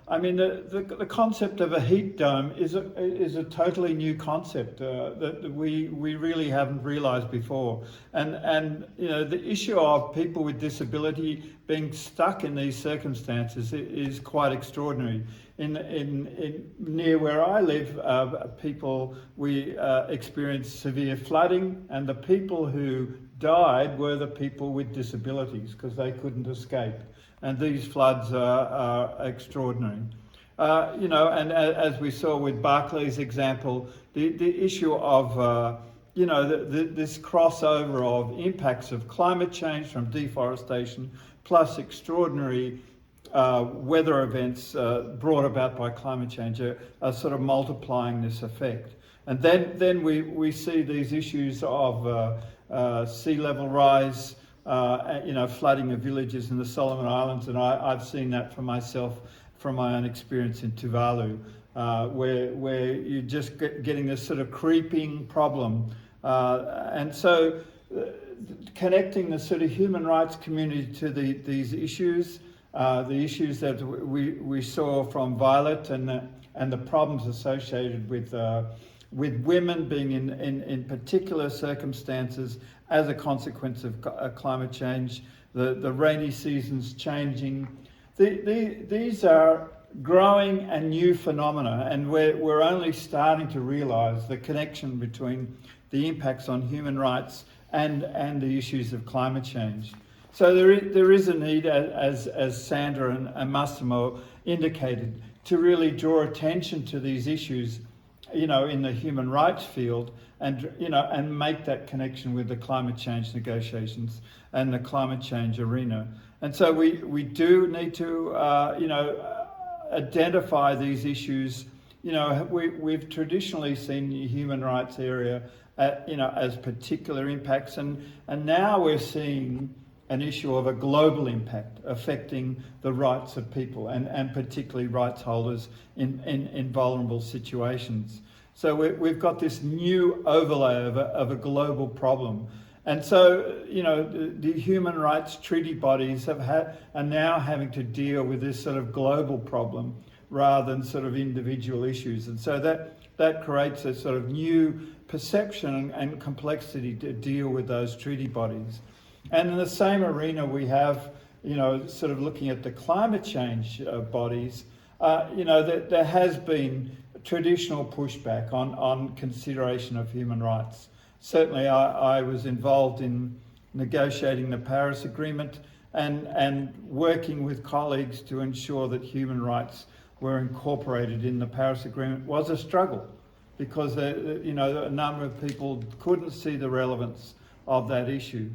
I mean, the concept of a heat dome is a totally new concept that we really haven't realised before. And you know, the issue of people with disability being stuck in these circumstances is quite extraordinary. In near where I live, we experienced severe flooding, and the people who died were the people with disabilities because they couldn't escape. And these floods are extraordinary. You know, and as we saw with Barclay's example, the issue of you know, this crossover of impacts of climate change from deforestation plus extraordinary weather events brought about by climate change are sort of multiplying this effect. And then we see these issues of sea level rise, you know, flooding of villages in the Solomon Islands, and I've seen that for myself from my own experience in Tuvalu, where you're just getting this sort of creeping problem. And so connecting the sort of human rights community to these issues, the issues that we saw from Violet and the problems associated with women being in particular circumstances as a consequence of climate change, the rainy seasons changing. These are growing and new phenomena, and we're only starting to realise the connection between the impacts on human rights and the issues of climate change. So there is a need, as Sandra and Massimo indicated, to really draw attention to these issues, you know, in the human rights field, and you know, and make that connection with the climate change negotiations and the climate change arena. And so we do need to you know, identify these issues. You know, we've traditionally seen the human rights area you know, as particular impacts, and now we're seeing an issue of a global impact affecting the rights of people, and particularly rights holders in vulnerable situations. So we've got this new overlay of a global problem. And so, you know, the human rights treaty bodies are now having to deal with this sort of global problem rather than sort of individual issues. And so that creates a sort of new perception and complexity to deal with those treaty bodies. And in the same arena, we have, you know, sort of looking at the climate change bodies, you know, there has been traditional pushback on consideration of human rights. Certainly, I was involved in negotiating the Paris Agreement and working with colleagues to ensure that human rights were incorporated in the Paris Agreement was a struggle, because you know, a number of people couldn't see the relevance of that issue.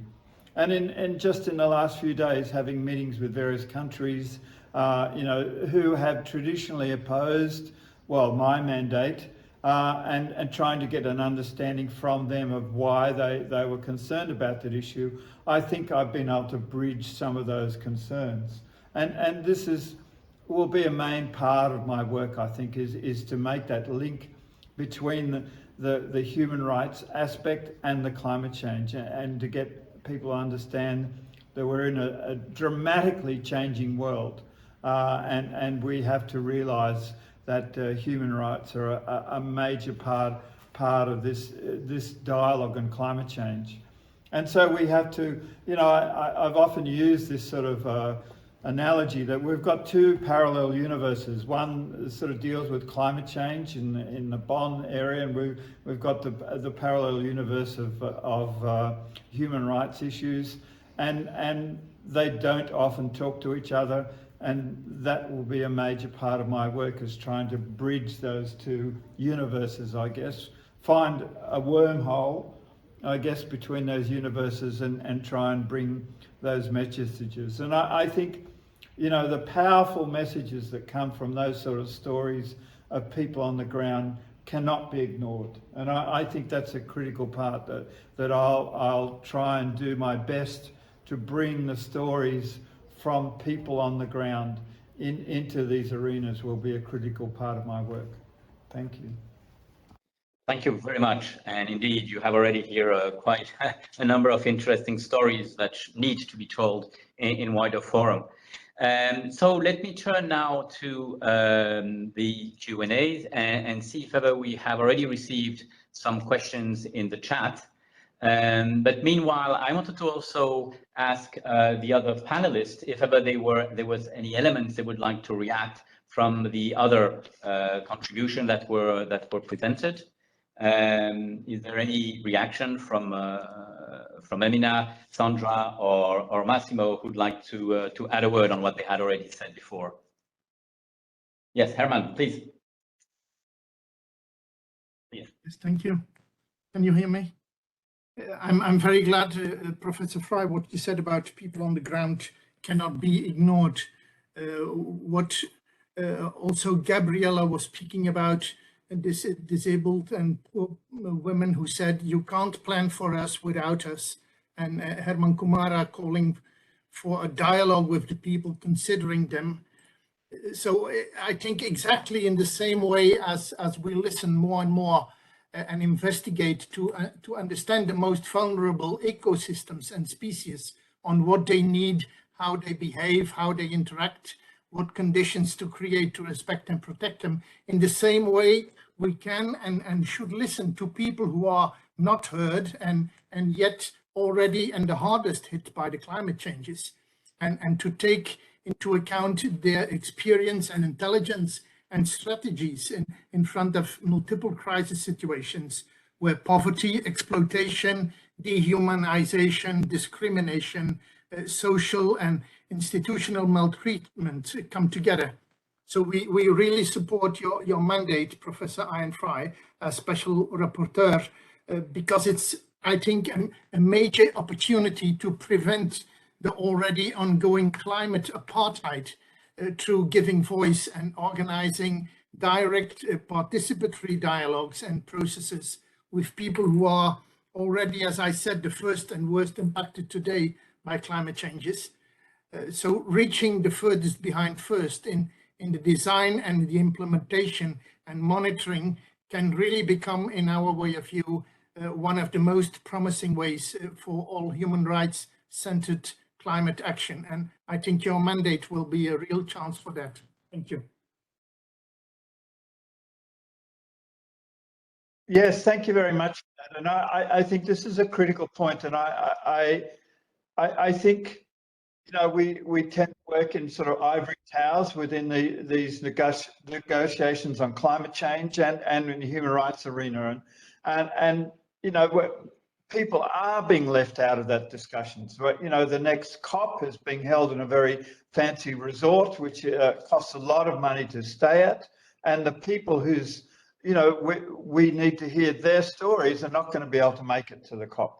And just in the last few days, having meetings with various countries, you know, who have traditionally opposed, well, my mandate, and trying to get an understanding from them of why they were concerned about that issue, I think I've been able to bridge some of those concerns. And this will be a main part of my work, I think, is to make that link between the human rights aspect and the climate change, and to get people to understand that we're in a dramatically changing world, and we have to realise that human rights are a major part of this dialogue on climate change. And so we have to, you know, I've often used this sort of analogy that we've got two parallel universes. One sort of deals with climate change in the Bonn area, and we've got the parallel universe of human rights issues, and they don't often talk to each other. And that will be a major part of my work, is trying to bridge those two universes, I guess, find a wormhole, I guess, between those universes and try and bring those messages. And I think, you know, the powerful messages that come from those sort of stories of people on the ground cannot be ignored. And I think that's a critical part that I'll try and do my best to bring the stories from people on the ground into these arenas will be a critical part of my work. Thank you. Thank you very much. And indeed, you have already here quite a number of interesting stories that need to be told in wider forum. So let me turn now to the Q&A and see if ever we have already received some questions in the chat. But meanwhile, I wanted to also ask the other panelists if ever there was any elements they would like to react from the other contribution that were presented. Is there any reaction from Emina, Sandra, or Massimo who'd like to add a word on what they had already said before? Yes, Herman, please. Yes, thank you. Can you hear me? I'm very glad, Professor Fry, what you said about people on the ground cannot be ignored. What also Gabriella was speaking about, disabled and poor women who said, you can't plan for us without us. And Herman Kumara calling for a dialogue with the people, considering them. So I think exactly in the same way as we listen more and more and investigate to understand the most vulnerable ecosystems and species on what they need, how they behave, how they interact, what conditions to create to respect and protect them. In the same way, we can and should listen to people who are not heard and yet already and the hardest hit by the climate changes, and to take into account their experience and intelligence and strategies in front of multiple crisis situations where poverty, exploitation, dehumanization, discrimination, social and institutional maltreatment come together. So we really support your mandate, Professor Ian Fry, as Special Rapporteur, because it's, I think, a major opportunity to prevent the already ongoing climate apartheid through giving voice and organizing direct participatory dialogues and processes with people who are already, as I said, the first and worst impacted today by climate changes. So reaching the furthest behind first in the design and the implementation and monitoring can really become, in our way of view, one of the most promising ways for all human rights centered climate action. And I think your mandate will be a real chance for that. Thank you. Yes, thank you very much. And I think this is a critical point. And I think, you know, we tend to work in sort of ivory towers within these negotiations on climate change and in the human rights arena. And you know, people are being left out of that discussion. So, you know, the next COP is being held in a very fancy resort, which costs a lot of money to stay at. And the people whose, you know, we need to hear their stories are not going to be able to make it to the COP.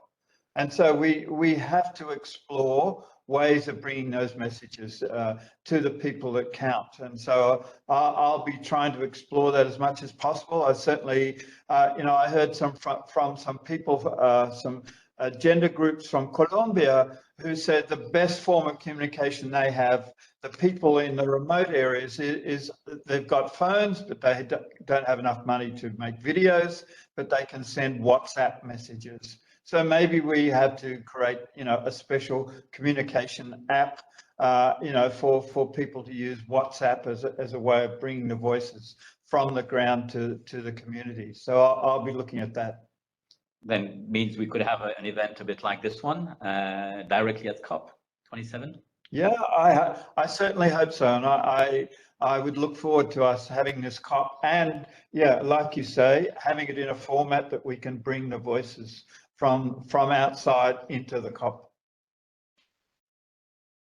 And so we have to explore ways of bringing those messages to the people that count. And so I'll be trying to explore that as much as possible. I certainly, I heard from some people, some gender groups from Colombia who said the best form of communication they have, the people in the remote areas, is they've got phones, but they don't have enough money to make videos, but they can send WhatsApp messages. So maybe we have to create, a special communication app, for people to use WhatsApp as a way of bringing the voices from the ground to the community. So I'll be looking at that. Then means we could have an event a bit like this one, directly at COP27. Yeah, I certainly hope so, and I would look forward to us having this COP, and yeah, like you say, having it in a format that we can bring the voices from outside into the COP.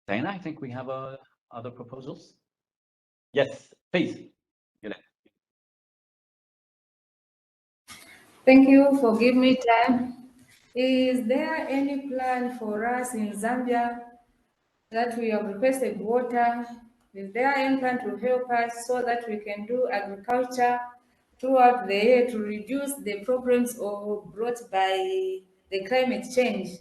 Dana, I think we have other proposals. Yes, please. Thank you for giving me time. Is there any plan for us in Zambia that we have requested water? Is there any plan to help us so that we can do agriculture throughout the year to reduce the problems brought by the climate change?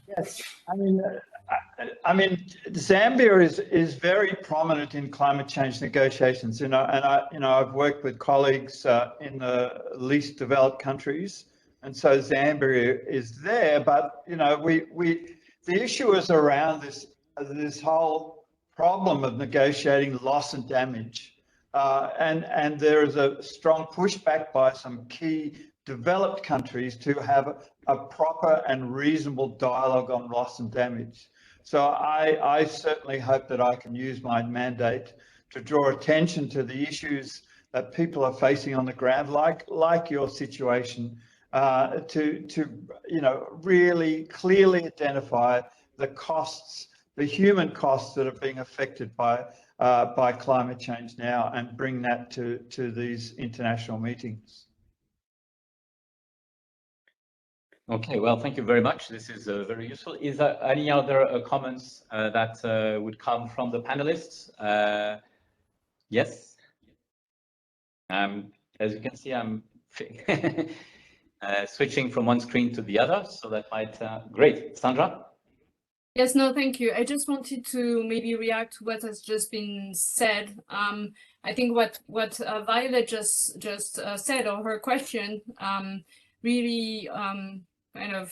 Yes, I mean, Zambia is very prominent in climate change negotiations. And I've worked with colleagues in the least developed countries, and so Zambia is there. But the issue is around this whole problem of negotiating loss and damage, and there is a strong pushback by some key developed countries to have a proper and reasonable dialogue on loss and damage. So I certainly hope that I can use my mandate to draw attention to the issues that people are facing on the ground, like your situation, to really clearly identify the costs, the human costs that are being affected by climate change now, and bring that to these international meetings. Okay, well, thank you very much. This is very useful. Is there any other comments that would come from the panelists? Yes. As you can see, I'm switching from one screen to the other, so that might, great. Sandra? Yes, no, thank you. I just wanted to maybe react to what has just been said. I think what Violet just said, or her question, really kind of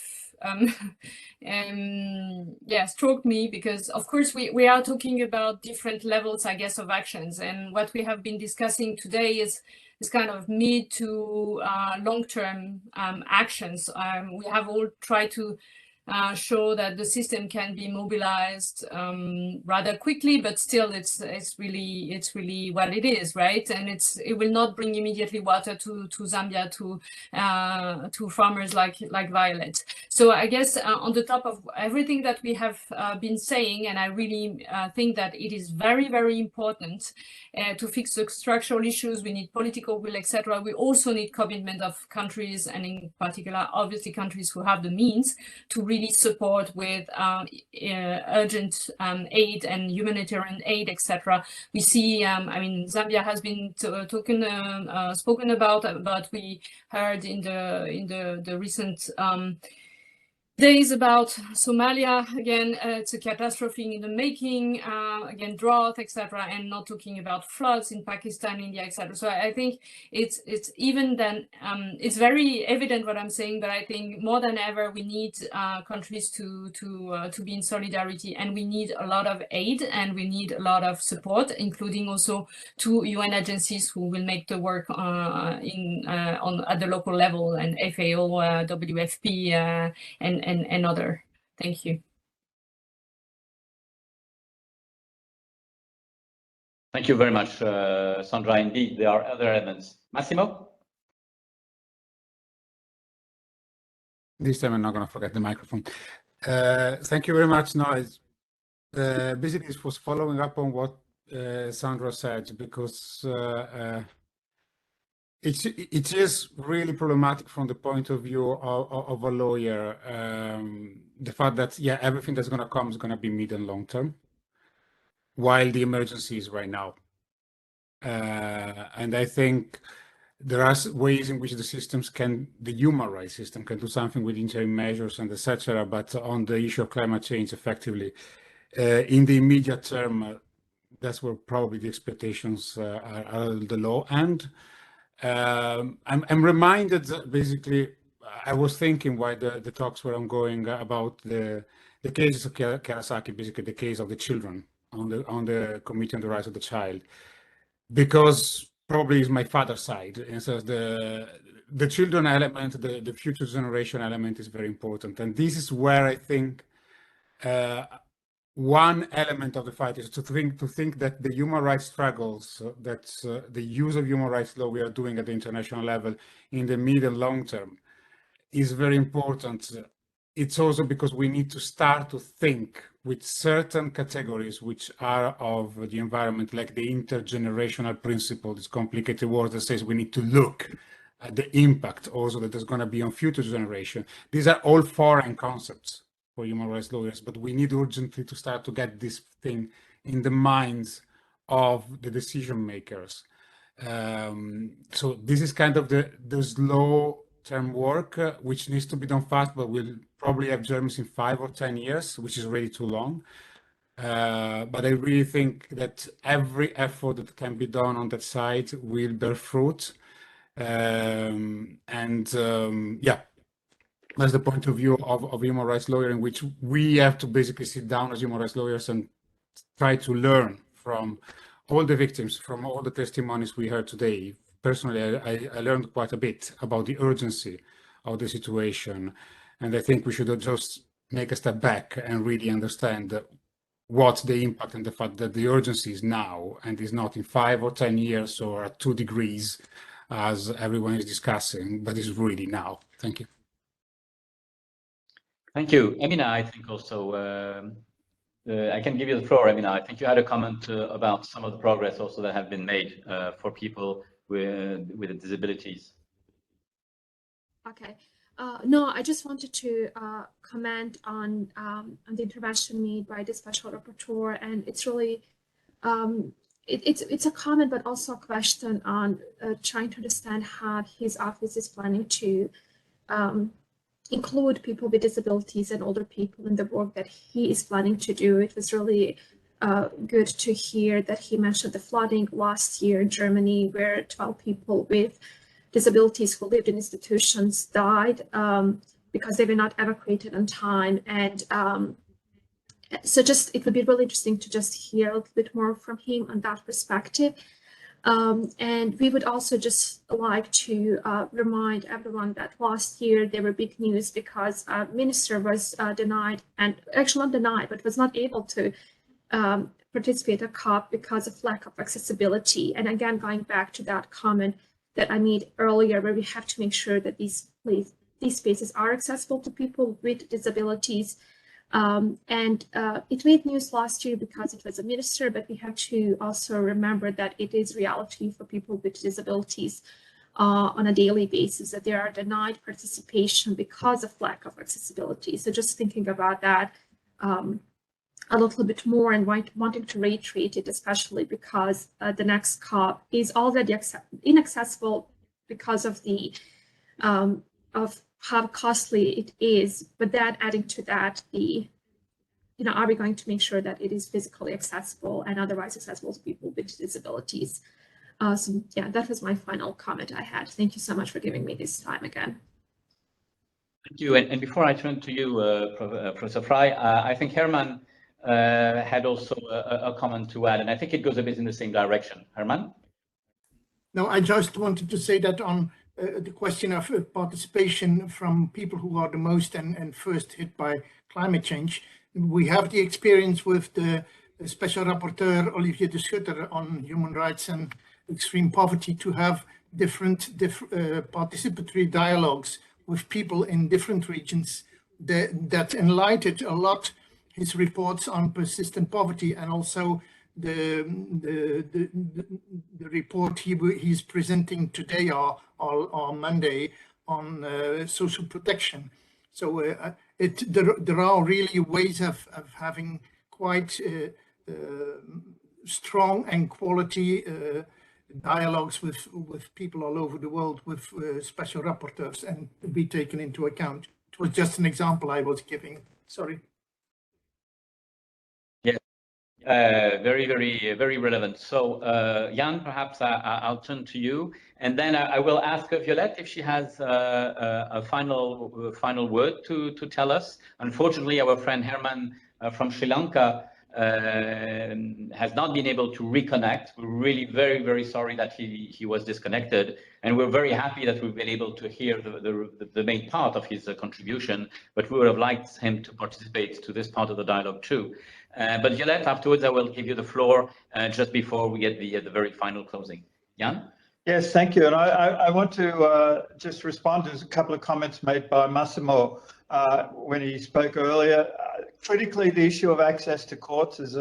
struck me, because of course we are talking about different levels, I guess, of actions, and what we have been discussing today is kind of mid to long-term actions. We have all tried to show that the system can be mobilized rather quickly, but still it's really what it is, right? And it will not bring immediately water to Zambia, to farmers like Violet. So I guess on the top of everything that we have been saying, and I really think that it is very, very important to fix the structural issues. We need political will, etc. We also need commitment of countries, and in particular, obviously, countries who have the means to really support with urgent aid and humanitarian aid, etc. We see, I mean, Zambia has been spoken about, but we heard in the recent days about Somalia. Again, it's a catastrophe in the making, again, drought, etc., and not talking about floods in Pakistan, India, etc. So I think it's even then, it's very evident what I'm saying, but I think more than ever we need countries to be in solidarity, and we need a lot of aid, and we need a lot of support, including also to UN agencies who will make the work at the local level, and FAO, WFP, and other. Thank you. Thank you very much, Sandra. Indeed, there are other elements. Massimo? This time I'm not going to forget the microphone. Thank you very much. No, basically it was following up on what Sandra said, because It is really problematic from the point of view of a lawyer. The fact that, yeah, everything that's going to come is going to be mid and long term, while the emergency is right now. And I think there are ways in which the human rights system can do something with interim measures and etc. But on the issue of climate change, effectively, in the immediate term, that's where probably the expectations are the low end. I'm reminded, basically, I was thinking while the talks were ongoing about the cases of Karasaki, basically the case of the children on the Committee on the Rights of the Child, because probably it's my father's side, and so the children element, the future generation element is very important, and this is where I think one element of the fight is to think that the human rights struggles, that the use of human rights law we are doing at the international level in the mid and long term is very important. It's also because we need to start to think with certain categories which are of the environment, like the intergenerational principle, this complicated word that says we need to look at the impact also that there's going to be on future generation. These are all foreign concepts for human rights lawyers, but we need urgently to start to get this thing in the minds of the decision makers. So this is kind of the slow term work, which needs to be done fast, but we'll probably have germs in 5 or 10 years, which is already too long. But I really think that every effort that can be done on that side will bear fruit. Yeah, that's the point of view of human rights lawyer, in which we have to basically sit down as human rights lawyers and try to learn from all the victims, from all the testimonies we heard today. Personally, I learned quite a bit about the urgency of the situation. And I think we should just make a step back and really understand what's the impact and the fact that the urgency is now and is not in 5 or 10 years or at 2 degrees, as everyone is discussing, but is really now. Thank you. Thank you. Emina, I think also, I can give you the floor, Emina. I think you had a comment about some of the progress also that have been made for people with disabilities. Okay. No, I just wanted to comment on the intervention made by the Special Rapporteur, and it's really, it's a comment, but also a question on trying to understand how his office is planning to include people with disabilities and older people in the work that he is planning to do. It was really good to hear that he mentioned the flooding last year in Germany, where 12 people with disabilities who lived in institutions died because they were not evacuated on time. And so it would be really interesting to just hear a little bit more from him on that perspective. And we would also just like to remind everyone that last year there were big news because a minister was denied, and actually not denied, but was not able to participate at COP because of lack of accessibility. And again, going back to that comment that I made earlier, where we have to make sure that these spaces are accessible to people with disabilities. It made news last year because it was a minister, but we have to also remember that it is reality for people with disabilities on a daily basis, that they are denied participation because of lack of accessibility. So just thinking about that a little bit more and wanting to reiterate it, especially because the next COP is already inaccessible because of the of how costly it is, but that adding to that, are we going to make sure that it is physically accessible and otherwise accessible to people with disabilities? So yeah, that was my final comment I had. Thank you so much for giving me this time again. Thank you. And before I turn to you, Professor Fry, I think Herman had also a comment to add, and I think it goes a bit in the same direction. Herman? No, I just wanted to say that on the question of participation from people who are the most and first hit by climate change, we have the experience with the Special Rapporteur Olivier de Schutter on human rights and extreme poverty to have different participatory dialogues with people in different regions that enlightened a lot his reports on persistent poverty, and also the report he's presenting today or Monday on social protection. So there are really ways of having quite strong and quality dialogues with people all over the world, with special rapporteurs, and to be taken into account. It was just an example I was giving. Sorry. Yeah, very relevant. So Jan, perhaps I'll turn to you, and then I will ask Violette if she has a final word to tell us. Unfortunately, our friend Herman from Sri Lanka has not been able to reconnect. We're really very sorry that he was disconnected, and we're very happy that we've been able to hear the main part of his contribution, but we would have liked him to participate to this part of the dialogue too. But Violette, afterwards I will give you the floor just before we get the very final closing. Jan? Yes, thank you. And I want to just respond to a couple of comments made by Massimo when he spoke earlier. Critically, the issue of access to courts is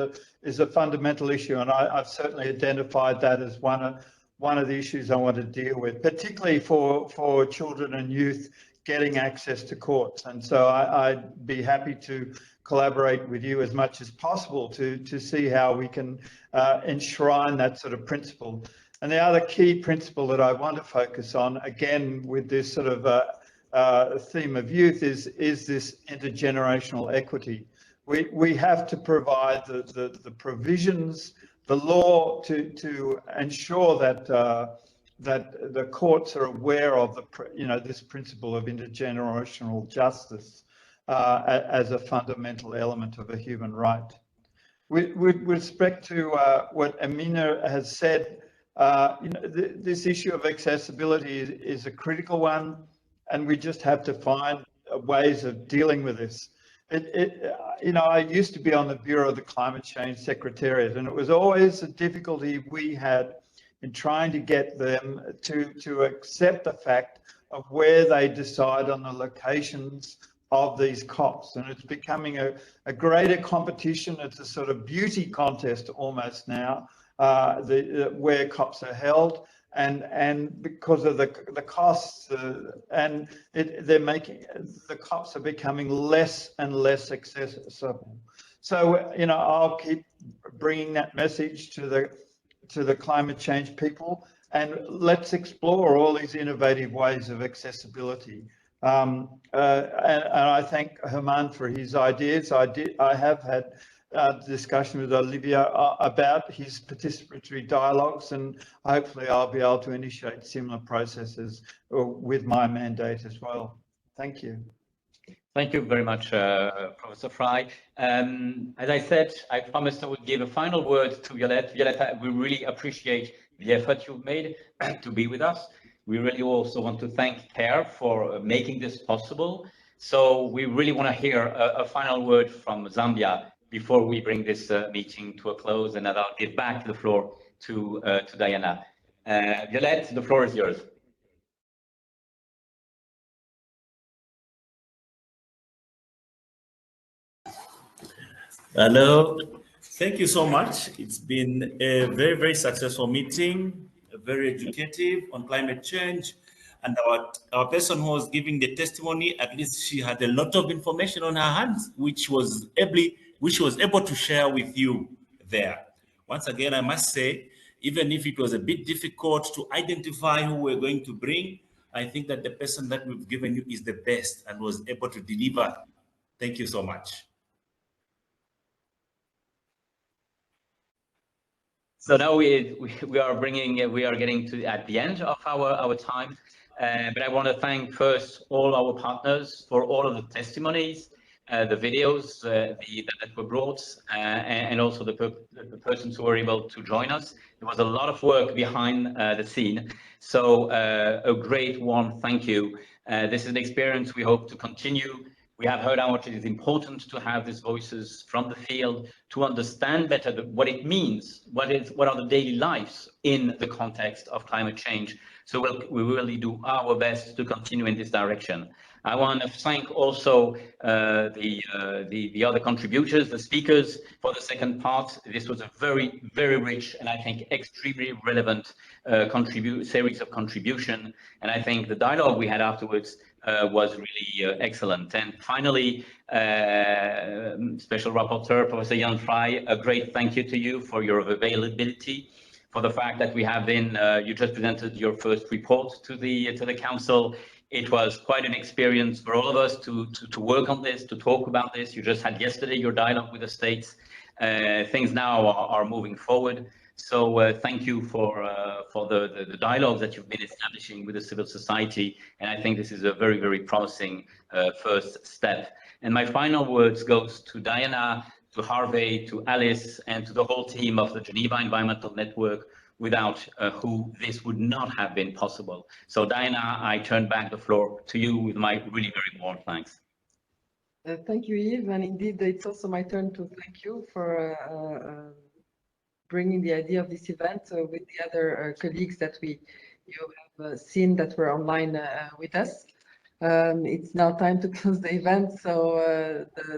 a fundamental issue, and I've certainly identified that as one of the issues I want to deal with, particularly for children and youth getting access to courts. And so I'd be happy to collaborate with you as much as possible to see how we can enshrine that sort of principle. And the other key principle that I want to focus on, again, with this sort of theme of youth, is this intergenerational equity. We have to provide the provisions, the law to ensure that that the courts are aware of this principle of intergenerational justice as a fundamental element of a human right. With respect to what Amina has said, this issue of accessibility is a critical one, and we just have to find ways of dealing with this. I used to be on the Bureau of the Climate Change Secretariat, and it was always a difficulty we had in trying to get them to accept the fact of where they decide on the locations of these COPs. And it's becoming a greater competition. It's a sort of beauty contest almost now, where COPs are held. And because of the costs, they're making the COPs are becoming less and less accessible. So I'll keep bringing that message to the climate change people, and let's explore all these innovative ways of accessibility. And I thank Herman for his ideas. I have had discussion with Olivia about his participatory dialogues, and hopefully I'll be able to initiate similar processes with my mandate as well. Thank you. Thank you very much, Professor Fry. As I said, I promised I would give a final word to Violette. Violette, we really appreciate the effort you've made to be with us. We really also want to thank CARE for making this possible. So we really want to hear a final word from Zambia before we bring this meeting to a close, and then I'll give back the floor to Diana. Violette, the floor is yours. Hello, thank you so much. It's been a very successful meeting, very educative on climate change. And our person who was giving the testimony, at least she had a lot of information on her hands, which was able to share with you there. Once again, I must say, even if it was a bit difficult to identify who we're going to bring, I think that the person that we've given you is the best and was able to deliver. Thank you so much. So now we are getting to at the end of our time, but I want to thank first all our partners for all of the testimonies, the videos that were brought, and also the persons who were able to join us. There was a lot of work behind the scene, so a great warm thank you. This is an experience we hope to continue. We have heard how much it is important to have these voices from the field to understand better what it means, what are the daily lives in the context of climate change. So we really do our best to continue in this direction. I want to thank also the other contributors, the speakers for the second part. This was a very, very rich and I think extremely relevant series of contribution. And I think the dialogue we had afterwards was really excellent. And finally, Special Rapporteur, Professor Jan Frey, a great thank you to you for your availability, for the fact that we have been, you just presented your first report to the Council. It was quite an experience for all of us to work on this, to talk about this. You just had yesterday your dialogue with the states. Things now are moving forward. So thank you for the dialogue that you've been establishing with the civil society. And I think this is a very, very promising first step. And my final words goes to Diana, to Harvey, to Alice, and to the whole team of the Geneva Environmental Network, without who this would not have been possible. So Diana, I turn back the floor to you with my really very warm thanks. Thank you, Yves, and indeed it's also my turn to thank you for bringing the idea of this event with the other colleagues that you have seen that were online with us. It's now time to close the event, so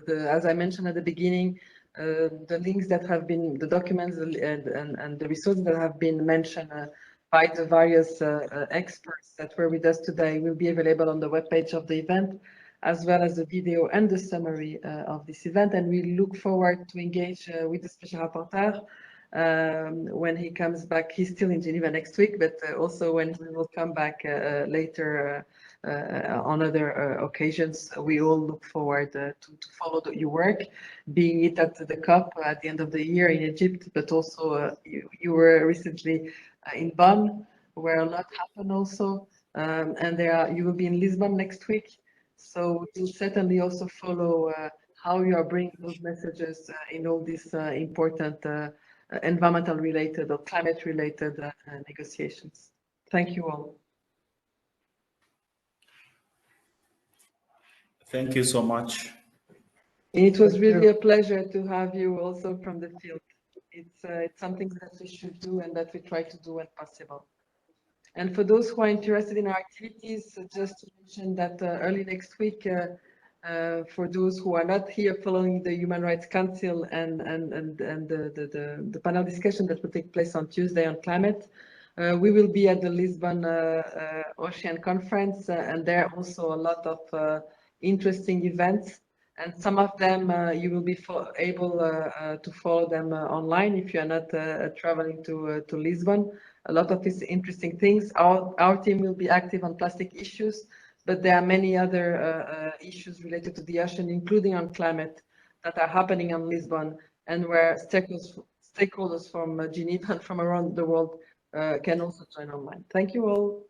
as I mentioned at the beginning, the links that have been, the documents and the resources that have been mentioned by the various experts that were with us today will be available on the webpage of the event, as well as the video and the summary of this event. And we look forward to engage with the Special Rapporteur when he comes back. He's still in Geneva next week, but also when he will come back later on other occasions. We all look forward to follow your work, being it at the COP at the end of the year in Egypt, but also you were recently in Bonn, where a lot happened also, and you will be in Lisbon next week. So we'll certainly also follow how you are bringing those messages in all these important environmental related or climate related negotiations. Thank you all. Thank you so much. It was really a pleasure to have you also from the field. It's something that we should do and that we try to do when possible. And for those who are interested in our activities, just to mention that early next week, for those who are not here following the Human Rights Council and the panel discussion that will take place on Tuesday on climate, we will be at the Lisbon Ocean Conference, and there are also a lot of interesting events, and some of them you will be able to follow them online if you are not traveling to Lisbon. A lot of these interesting things. Our team will be active on plastic issues, but there are many other issues related to the ocean, including on climate, that are happening on Lisbon, and where stakeholders from Geneva and from around the world can also join online. Thank you all.